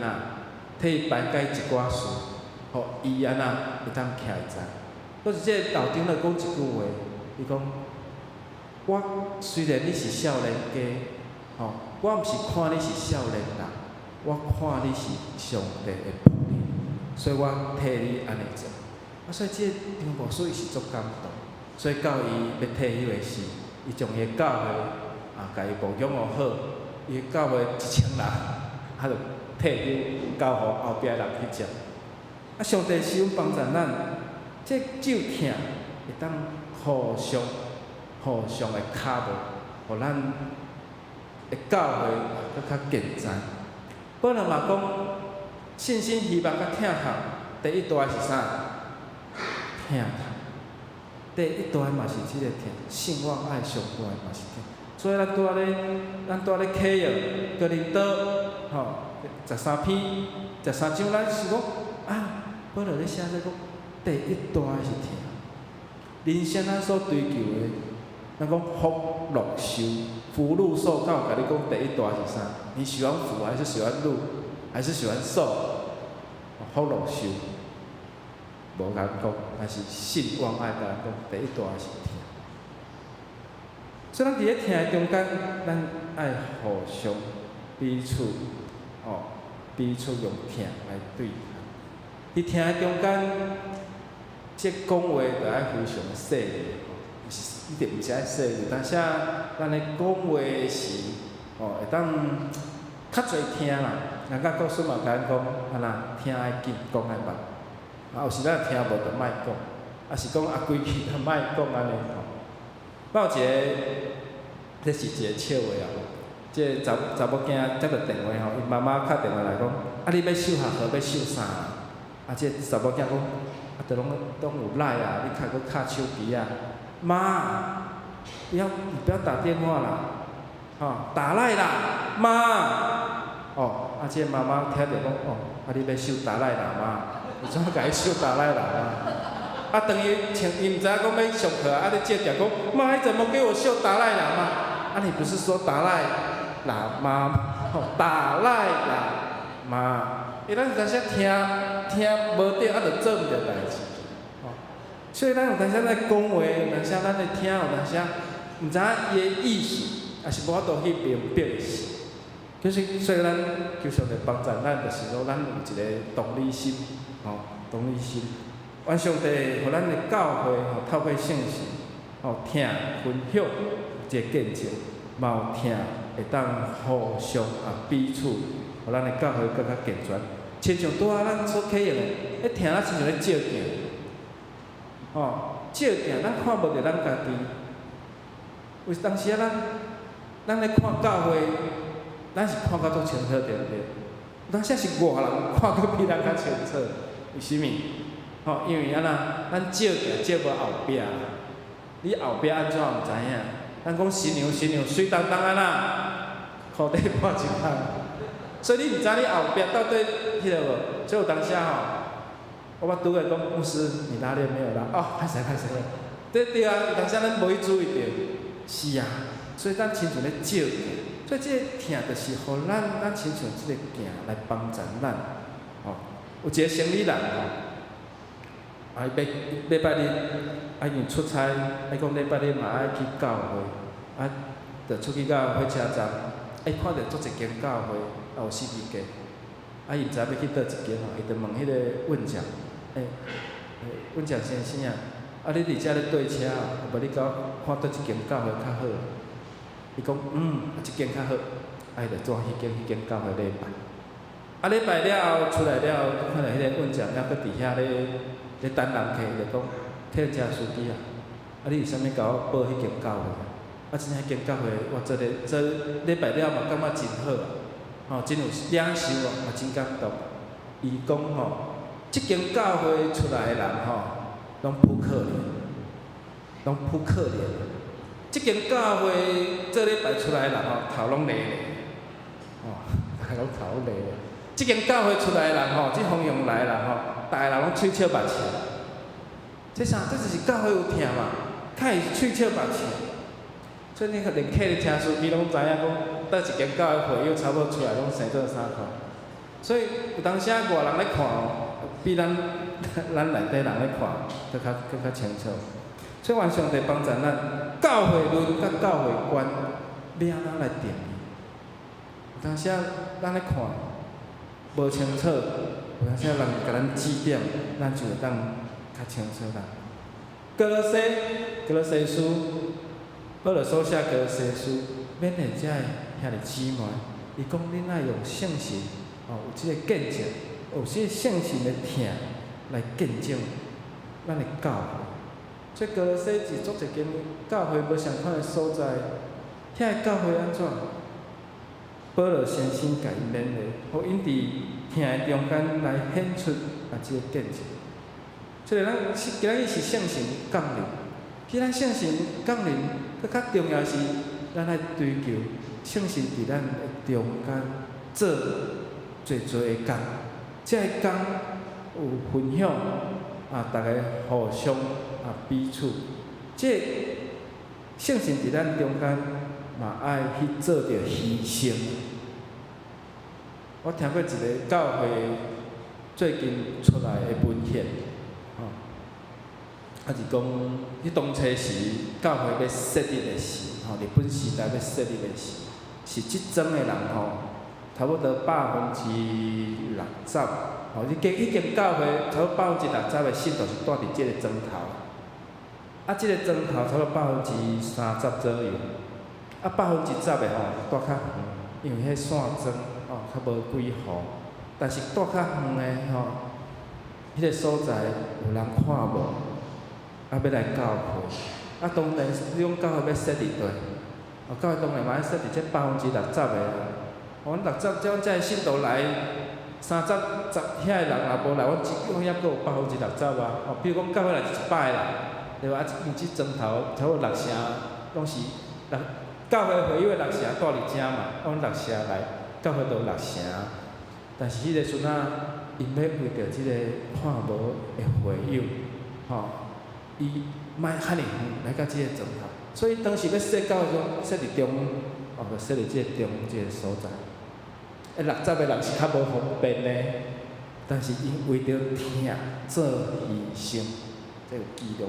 [SPEAKER 2] 替伊排解一寡事，互伊安会当徛会知。可是即个老张咧讲一句话，伊讲：我虽然你是少年家，我毋是看你是少年人。我看你是上帝的仆人，所以我替你安尼做。所以即个张牧师伊是足感动，所以到伊要退休的时，伊将伊的教会甲伊牧养好，伊的教会1000人，就退休交互后壁的人去接。上帝是用帮助咱，这酒痛会当互相的卡无，互咱的教会搁较健全。本来嘛讲信心、希望甲疼痛，第一大是啥？疼痛。第一大嘛是即个疼，信望爱上大嘛是疼。所以咱拄咧启用哥林多13篇13章，咱是讲保罗咧写说讲，第一大是疼。人生咱所追求的，咱讲福乐寿。福禄寿，甲你讲第一大是啥？你喜欢福还是喜欢禄，还是喜欢寿？福禄寿，无人讲，但是信望爱甲人讲第一大是疼。所以咱伫咧疼的中间，咱爱互相彼此用疼来对待。伫疼的中间，即讲话就爱非常细腻。一定毋是爱细腻，但是咱咧讲话时，会当较侪听啦。人家告诉嘛，甲咱讲，听爱紧，讲爱慢。有时咱听无就莫讲，是讲规气就莫讲安尼吼。我有一个，这是一个笑话即个查某囝接到电话伊妈妈敲电话来讲，你要繡学号要繡啥？即个查某囝讲，都拢有赖你搁敲手机妈，你不要打电话啦，打赖啦，妈。即个妈妈听着讲，你要收打赖啦妈，你怎甲伊收打赖啦妈？等于伊毋知影讲要上课你接着讲，妈，你怎么给我秀打赖啦妈？你不是说打赖啦妈？打赖啦妈，咱有当时听无对，就做毋着代志。所以咱有当时在讲话，有当时咱在听，有当时毋知影伊的意思，也是无法度去明白的事。就是所以咱求上帝帮助咱，就是说咱有一个同理心，同理心。愿上帝互咱的教会透过圣事，听分享一个见证，嘛有听会当互相彼此，互咱的教会更较健全。亲像拄咱所启用的，听亲像咧照镜。照镜，咱看无着咱家己。有当时咱咧看教会，咱是看到足清楚对不对？有当时是外人看到比咱较清楚，为什么？因为咱照镜照无后壁，你后壁安怎毋知影？咱讲新娘水当当裤底半一空，所以你毋知你后壁到底迄个无？所以有当时我拄个讲牧师，你拉链没有拉？歹势。对有当时咱无去注意到。是所以咱亲像咧照镜，所以这个听就是互咱亲像这个镜来帮助咱。有一个生理人礼拜日因为出差，讲礼拜日嘛爱去教会，就出去到火车站，看到足一间教会，有4支架，伊毋知要去倒一间伊就问迄个运将，运将先生你伫遮咧对车无你甲我看倒一间教会较好？伊讲一间较好。爱着做迄间教会礼拜。啊，礼拜了后出来了，看到迄个阮长还佫伫遐咧等人客，就讲客车司机啊，啊你为虾米甲我报迄间教会？啊，真正迄间教会，我做礼拜了嘛，感觉真好啊，吼，真有领受啊，嘛真感动。伊讲吼，即间教会出来的人吼，拢扑可怜，拢扑可怜。即间教会做礼拜出来的人吼，头拢歪咧，吼，大家拢头拢歪咧。即间教会出来的人吼，即方向来的人吼，逐个人拢喙笑目笑。这啥？这就是教会有听嘛，较会喙笑目笑。所以你连客的车司机拢知影讲，倒一间教会会友差不多出来拢生做3块。所以有当时啊，外人咧看哦，比咱内底人咧看，佫较清楚。所以愿上帝帮助咱，教会论甲教会观，要安怎来定义？有当时啊，咱咧看无清楚，有当时啊人甲咱指点，咱就会当较清楚啦。哥罗西书，保罗所写哥罗西书，勉励遮个遐个姊妹，伊讲恁爱用圣神。有即个见证，有即个圣神的听来见证咱的教会。所以哥罗西是做一间教会无相款的所在，遐个教会安怎？保罗先生甲因勉励，互因伫听的中间来显出即个见证。所以今日是圣神降临，既然圣神降临，佫较重要是咱来追求圣神伫咱的中间做。做的工，这个工有分享啊，大家互相彼此。这圣神伫咱中间嘛爱去做着牺牲。我听过一个教会最近出来的文献，是讲迄当初是教会要设立的时，日本时代要设立的时，是即种的人差不多60%，迄间教会差不多60%的信徒是住伫即个庄头，啊，即个庄头差不多30%左右，啊10%的住较远，因为迄线庄较无几户，但是住较远的迄个所在有人看无，要来教会，啊，当然你讲教会要设立对，教会当然嘛要设立这60%的。阮60%，即阮遮个信徒来30、10遐个人若无来，阮遐佫有60%啊。比如讲教会来100个人，对吧？因即庄头差不多60%，拢是教会会友的60%住伫遮嘛，阮60%来，教会都60%。但是迄个阵仔，因要为着即个看无的会友，伊莫遐尼远来到即个庄头，所以当时要设教会中，设伫中，就设伫即个中即个所在。60个人是较无方便的，但是因为着听做牺牲，这有记录。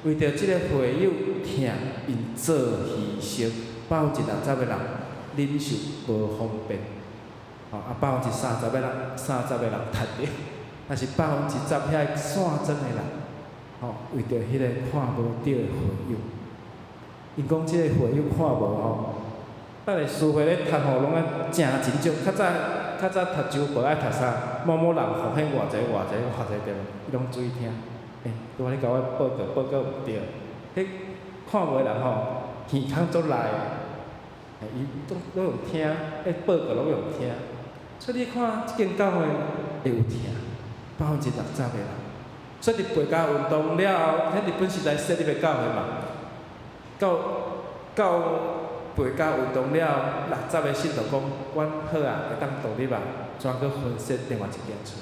[SPEAKER 2] 为着即个会友听，因做牺牲，60%个人忍受无方便，30%个人趁着，但是10%遐个线庄的人，为着迄个看无到的会友，因讲即个会友看无咱个师会咧读拢爱正真少，较早读书无爱读啥，某人奉献偌济对无？伊拢注意听。我咧甲我报告有对，迄看无的人耳孔足来，伊拢用听，报告拢用听。所以你看即间教会会有听，60%个人。所以伫培家运动了后，迄日本时代设立的教会嘛，到培家运动了，60个信徒讲，阮好啊，会当独立啊，怎去分析另外一间厝？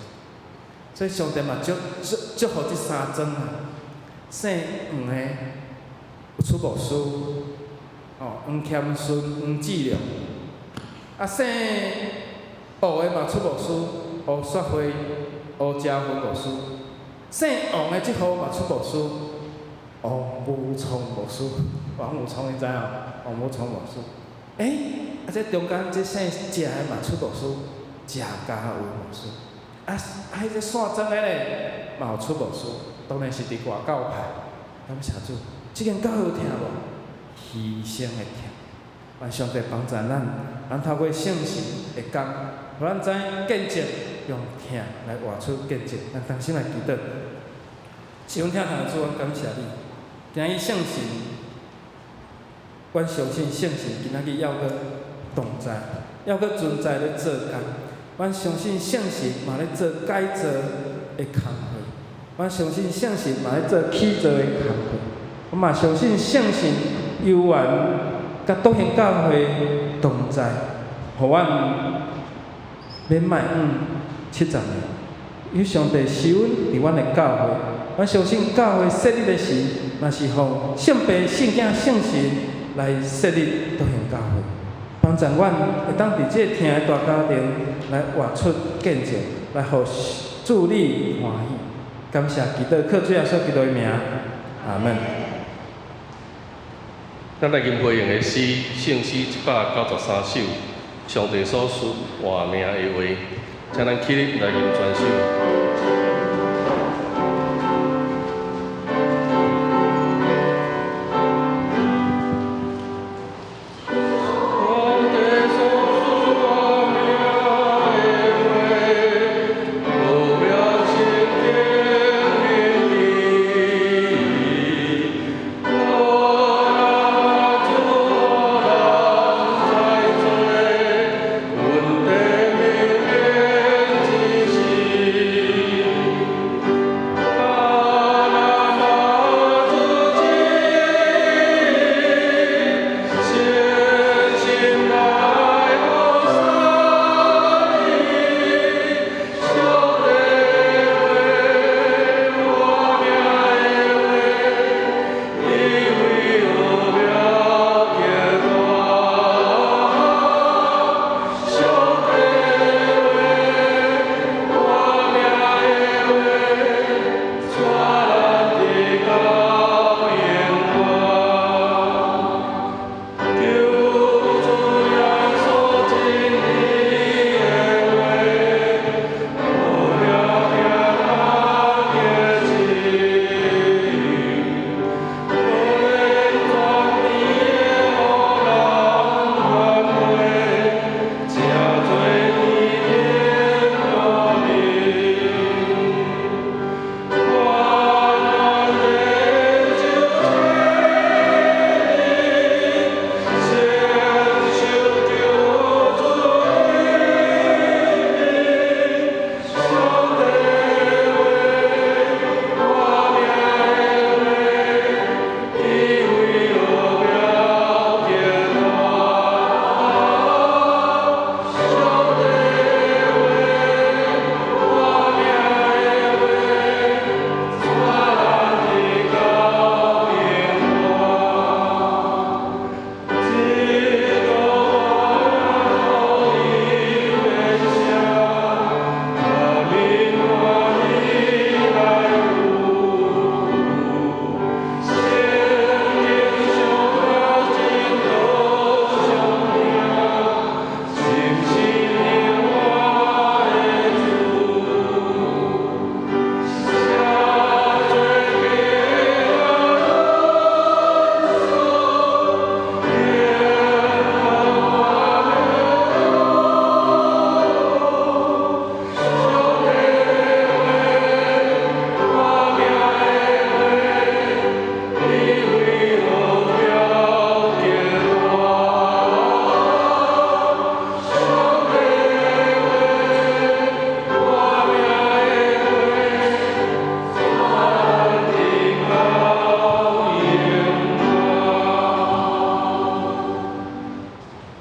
[SPEAKER 2] 所以上帝嘛祝福即3庄啊，姓黄的有出牧师，黄谦顺、黄志良，啊姓吴的嘛出牧师，吴雪辉、吴家辉牧师，姓王的即号嘛出牧师，王武聪牧师，王武聪你知影？王武聪牧师，这中间这姓谢的嘛出牧师，谢家伟牧师，迄个线庄的咧嘛有出牧师，当然是伫外教派。感谢主，即间教会有听无？牺牲的听，愿上帝帮助咱。咱透过圣神的工，互咱知见证，用听来活出见证。咱同心来祈祷。是阮听堂的主，阮感谢你。今日圣神，阮相信圣神今仔日要搁同在，要搁存在咧做工。阮相信圣神嘛咧做改造的工课，阮相信圣神嘛咧做起造的工课。我嘛相信圣神悠然甲笃行教会同在，互阮免卖70年。有上帝施恩伫阮的教会，阮相信教会设立的时，嘛是互圣父、圣子、圣神来设立笃行教会，帮助阮会当伫这听的大家庭来活出见证，来互主你欢喜。感谢祈祷，靠主耶稣基督的名，阿门。
[SPEAKER 3] 咱来吟会用的诗，圣诗193首，上帝所赐活命的话，请咱起立来吟全首。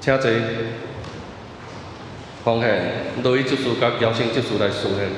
[SPEAKER 3] 请坐，奉献罗伊执事甲姚生执事来书献。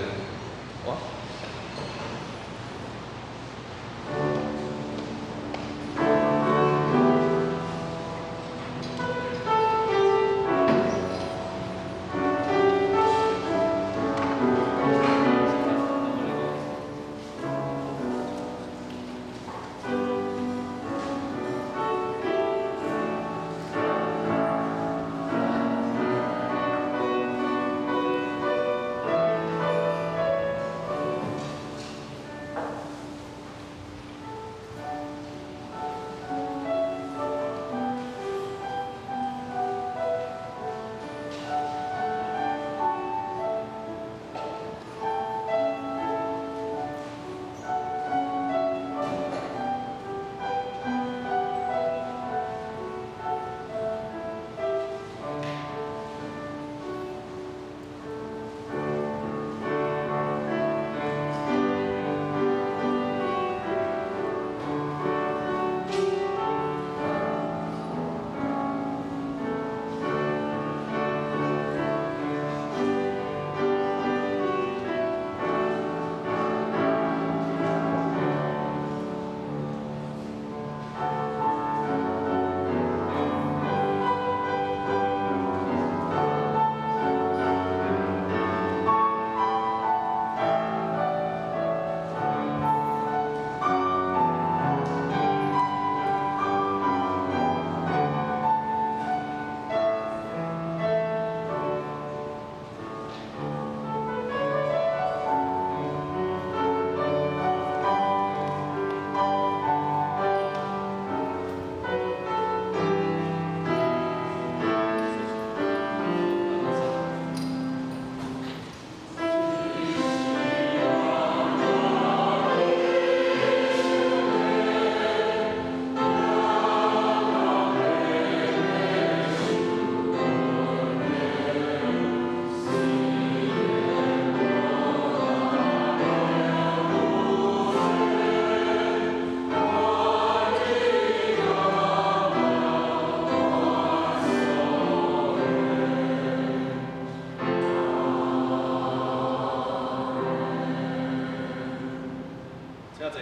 [SPEAKER 2] 较济。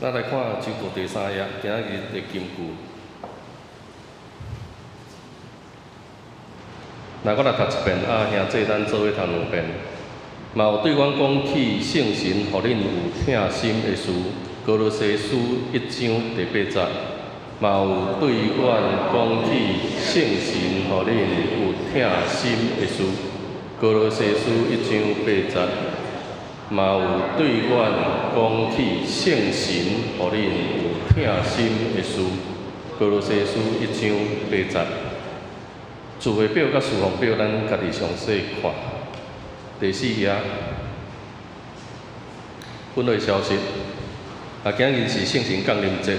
[SPEAKER 3] 咱来看周报第3页，今仔日的金句。那我来读一遍，兄弟咱做伙读2遍。嘛有对阮讲起圣神，互恁有疼心的事，哥罗西书1章第8节。嘛有对阮讲起圣神，互恁有疼心的事，哥罗西书1章8节。嘛有对阮讲起圣神，互恁有疼心的事，哥罗西书1章8节。聚会表甲事奉表，咱家己详细看。第4页，本类消息。今日是圣神降临节，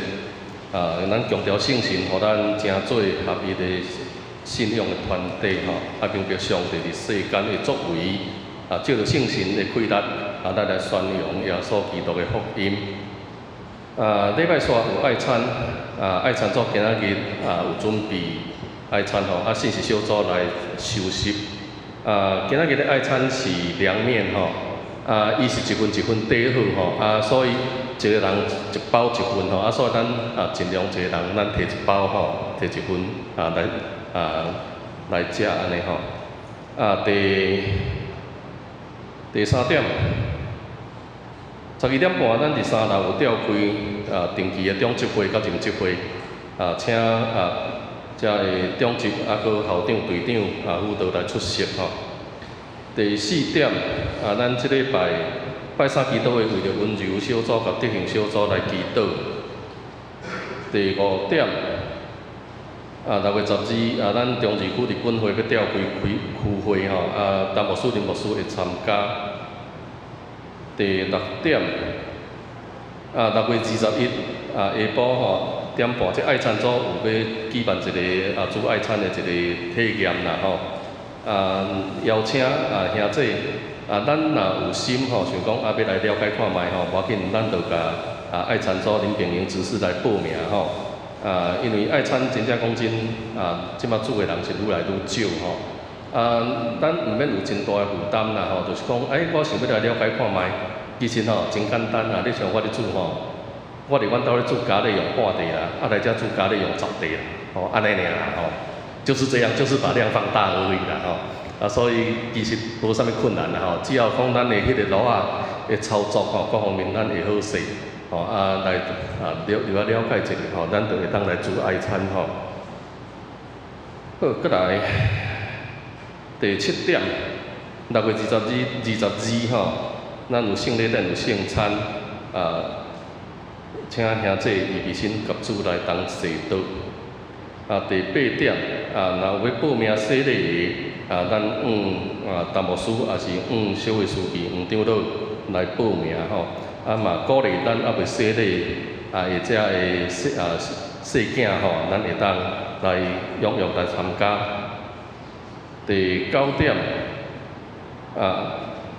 [SPEAKER 3] 咱强调圣神，互咱正做合一的信仰的团体明白上帝伫世间的作为，借着圣神的开力，咱来宣扬耶稣基督的福音。礼拜三有爱餐，爱餐组今仔日有准备爱餐信息小组来收拾。今仔日的爱餐是凉面伊是1份1份底好所以一个人一包1份所以咱尽量一个人咱摕1包摕1份来食安尼第3点，12点半咱伫3楼有召开定期的中执会甲任执会请遮个中执搁校长、队长辅导来出席第4点咱即礼拜拜三祈祷会为着温柔小组甲德行小组来祈祷。第5点6月12咱中治区日本会要召开区会陈牧师、林牧师会参加。第6点6月21下晡点半，即爱餐组有要举办一个煮爱餐的一个体验邀请兄弟咱若有心想讲要来了解看卖无要紧，咱就甲爱餐组林炳英执事来报名因为爱餐真正讲真即摆煮的人是愈来愈少咱毋免有真大的负担啦就是讲我想要来了解看卖，其实真简单你像我咧煮我伫阮兜咧煮咖喱用半地啦，来遮煮咖喱用10地啦，安尼尔就是这样，就是把量放大而已啦所以其实无啥物困难啦只要讲咱的迄个炉的操作各方面咱会好势来了解一下咱就会当来煮爱餐好，搁来第7点，6月22咱有圣礼典有圣餐请兄弟预备心甲主来同祈祷。第8点若有要报名洗礼的咱陈牧师也是小会书记长老来报名嘛鼓励咱未洗礼或者的细囝咱会当来踊跃来参加。第9点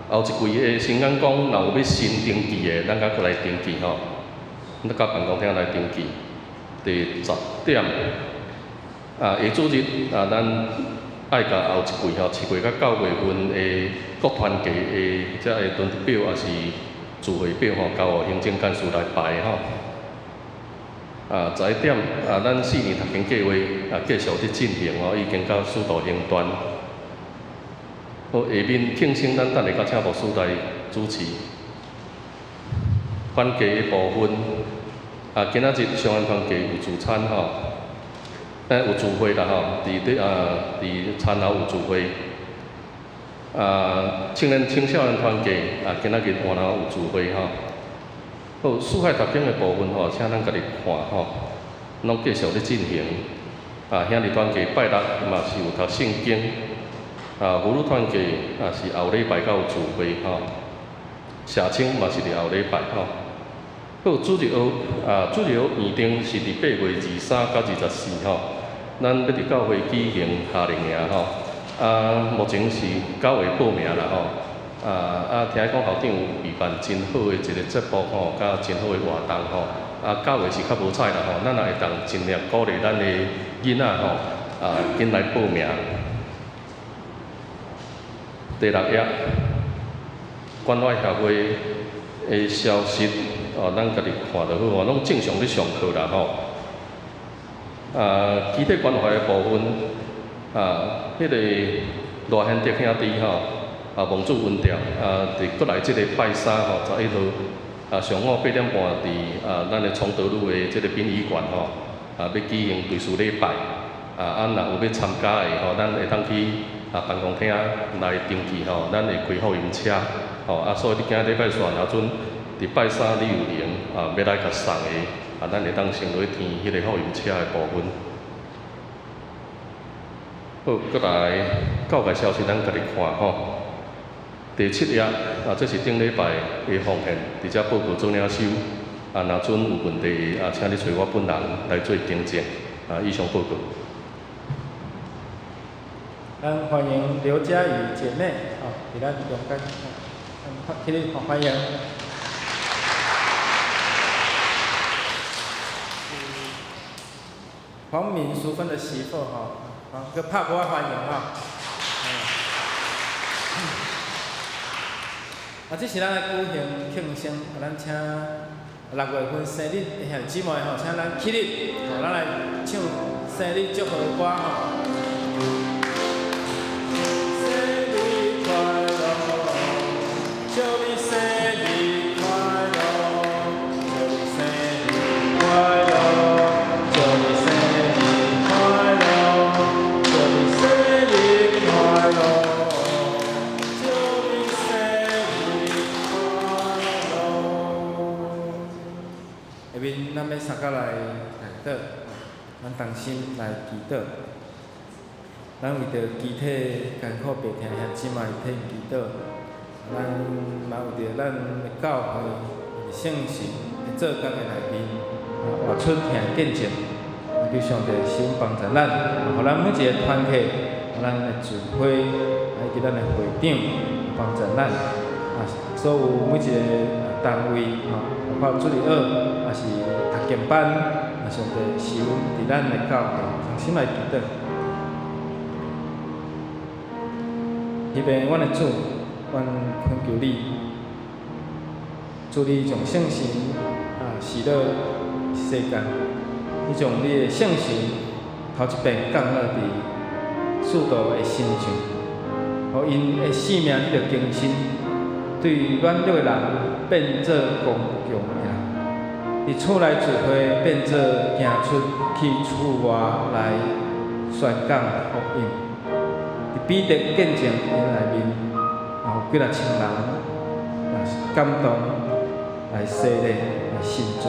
[SPEAKER 3] 后一季的新眼光若有要新登记的，咱甲过来登记咱到办公厅来登记。第10点下主日咱爱甲后一季7月到9月份的国团契的遮个轮值表也是聚会表交互行政干事来排11点咱4年读经计划继续伫进行已经到使徒行传。下面庆生咱等下甲请牧师来主持。团契的部分今仔日上岸团契有聚餐有聚会啦伫餐后有聚会。青少年团契今仔日换人有聚会好，四海读经的部分请咱家己看拢继续咧进行。兄弟团契拜六嘛是有读圣经，妇女团契是后礼拜才有聚会社青嘛是伫后礼拜好，主日学园丁是伫8月23到24咱要伫教会举行夏令营目前是9月报名啦听讲校长有举办真好的一个节目吼，甲真好的活动吼。9月是较无彩啦吼，咱也会当尽量鼓励咱的囡仔吼，紧来报名。第6页，关爱协会的消息，咱家己看就好，拢正常咧上课啦吼。集体关怀的部分，迄个罗显德兄弟吼，王主文调，伫过来即个拜3吼，11号，上午8点半伫咱的崇德路的即个殡仪馆吼，要举行对事礼拜，若有要参加的吼，咱会当去办公厅来登记吼，咱会开福音车，吼，所以你今日礼拜选，若准伫拜3你有闲，要来甲送的，咱会当先落填迄个福音车的部分。好，过来教界消息，咱家己看吼。第7页，这是顶礼拜的奉献，伫遮报告做领收。若准有问题，请你找我本人来做更正。以上报告。
[SPEAKER 2] 咱欢迎刘佳宇姐妹，伫咱中间，起立，欢迎。黄敏淑芬的媳妇个拍鼓欢迎这是咱的举行庆生，咱请6月份生日的兄姊妹请咱起立，咱来唱生日祝福歌生日快乐，祝你生日快乐，祝你生日快乐。咱要三甲来祷，咱同心来祈祷。咱为着集体艰苦白疼兄姊妹替祈祷，咱嘛为着咱的教会圣神伫做工的内面，活出兄见证，求上帝神帮助咱，互咱每一个团体，互咱的聚会，以及咱的会长帮助咱，所有每一个单位包括助理学，也是读经班，上帝施恩伫咱的教会，同心来祈祷。迄边，阮的主，阮恳求你，祝你将圣神施到世间，你将你的圣神头一遍降落伫世道的身上，互因的性命你着更新，对软弱的人变做刚强的人。伫厝内聚会变做行出去厝外来宣讲福音，伫彼得见证因内面，有几啊千人感动来洗礼来信主。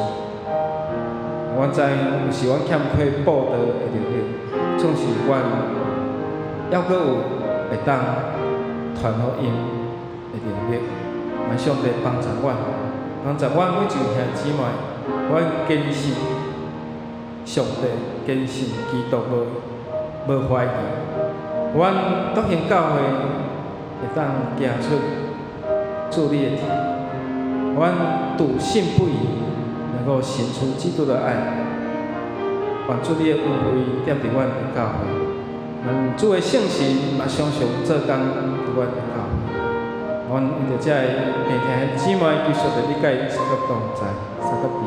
[SPEAKER 2] 我知有时阮欠缺报道的能力，总是阮还阁有会当传福音的能力，愿上帝帮助阮，帮助阮每一位兄姊妹。阮坚信上帝，坚信基督无怀疑。阮笃信教会会当行出主你的天。阮笃信不疑，能够行出基督的爱。愿主你的恩惠踮伫阮的教会。愿主的圣神嘛常常做工伫阮的教会。阮因着遮个平听姊妹，求上帝你甲伊三个同在，三个伫。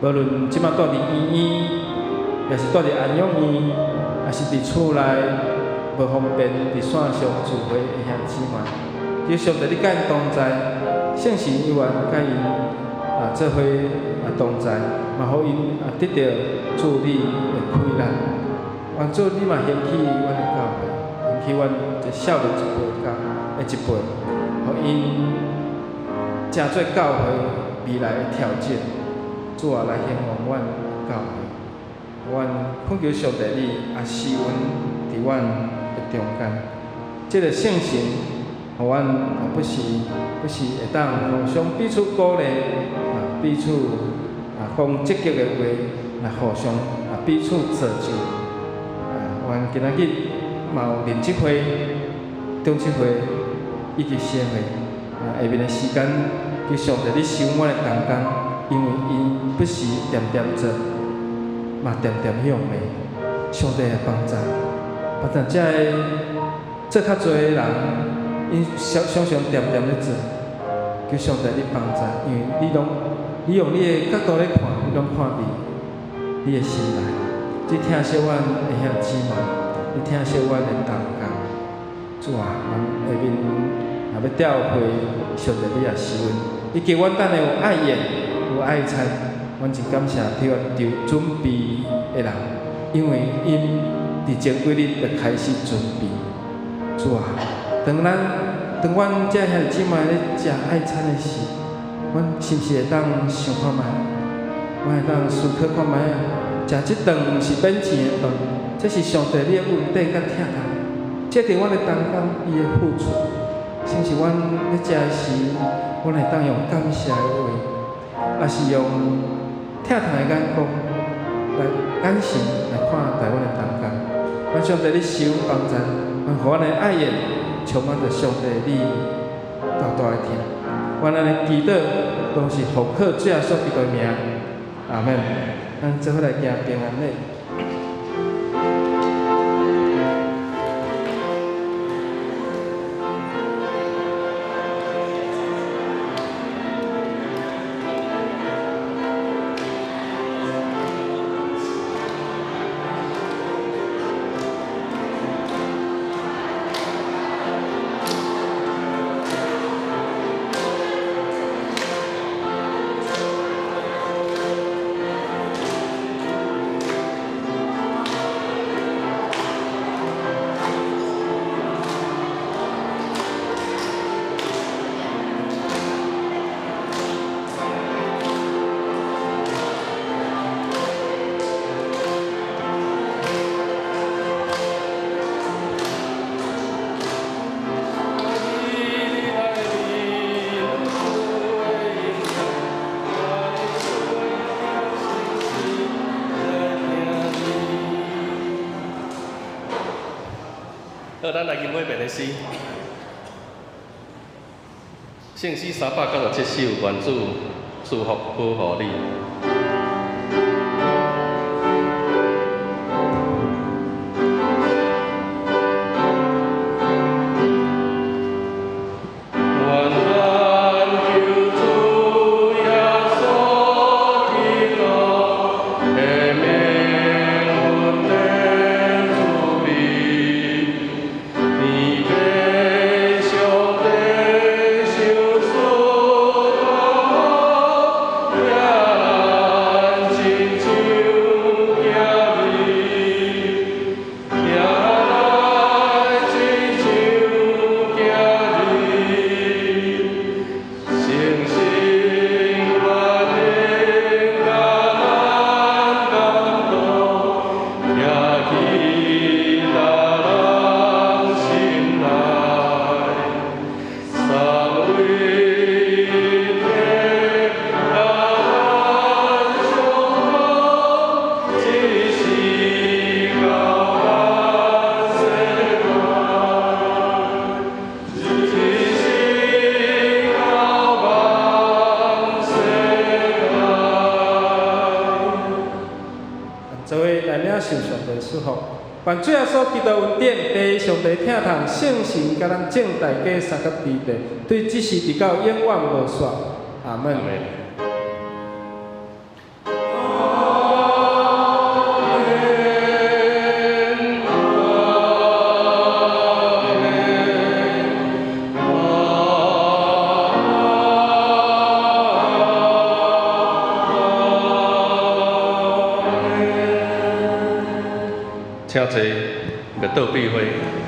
[SPEAKER 2] 无论即摆住伫医院，也是住伫安养院，也是伫厝内无方便伫线上聚会的兄姊妹，求上帝你甲因同在，圣神永远甲因做伙同在，嘛互因得到助你的开展。愿主你嘛兴起阮的教会，兴起阮这少年一辈的一辈，互因成做教会未来的条件。主啊，来兴旺阮教会，阮恳求上帝你也施恩伫阮的中间。这个圣神，互阮不是会当互相彼此鼓励，彼此讲积极的话，来互相彼此造就。阮今仔日嘛有练即会、中即会，以及社会。下面的时间，求上帝你收我的同工，因为因不时点点做，嘛点点向的，上帝的帮助，帮助遮个做较侪的人，因常常点点咧做，求上帝你帮助，因为你用你的角度咧看，你拢看伫你的心内。你听小阮的兄姊妹，你听小阮的同工，主啊，阮下面若要调回上帝你也收恩。你给阮等下有爱宴，有爱餐，阮真感谢替阮准备的人，因为因伫前几日就开始准备。主啊，当阮遮兄姊妹咧食爱餐的时，阮是毋是会当想看觅？阮会当思考看觅啊？食即顿毋是免钱的顿，这是上帝你的恩典甲疼痛，这是阮的同工伊的付出。是毋是阮咧食的时，阮会当用感谢的话，也是用疼痛的眼光眼神来看待阮的同工？阮上帝你收帮助，阮互阮的爱宴充满着上帝你大大的疼。阮安尼祈祷，都是奉靠主耶稣基督的名，阿门。咱做伙来行平安礼。
[SPEAKER 3] 好，咱来吟每遍的诗，圣诗397首，愿主祝福保护你。愿主耶稣基督恩典、地上帝疼痛、圣神，甲咱正大家三个地地，对即时直到永远无煞。阿门。请坐，要倒闭会。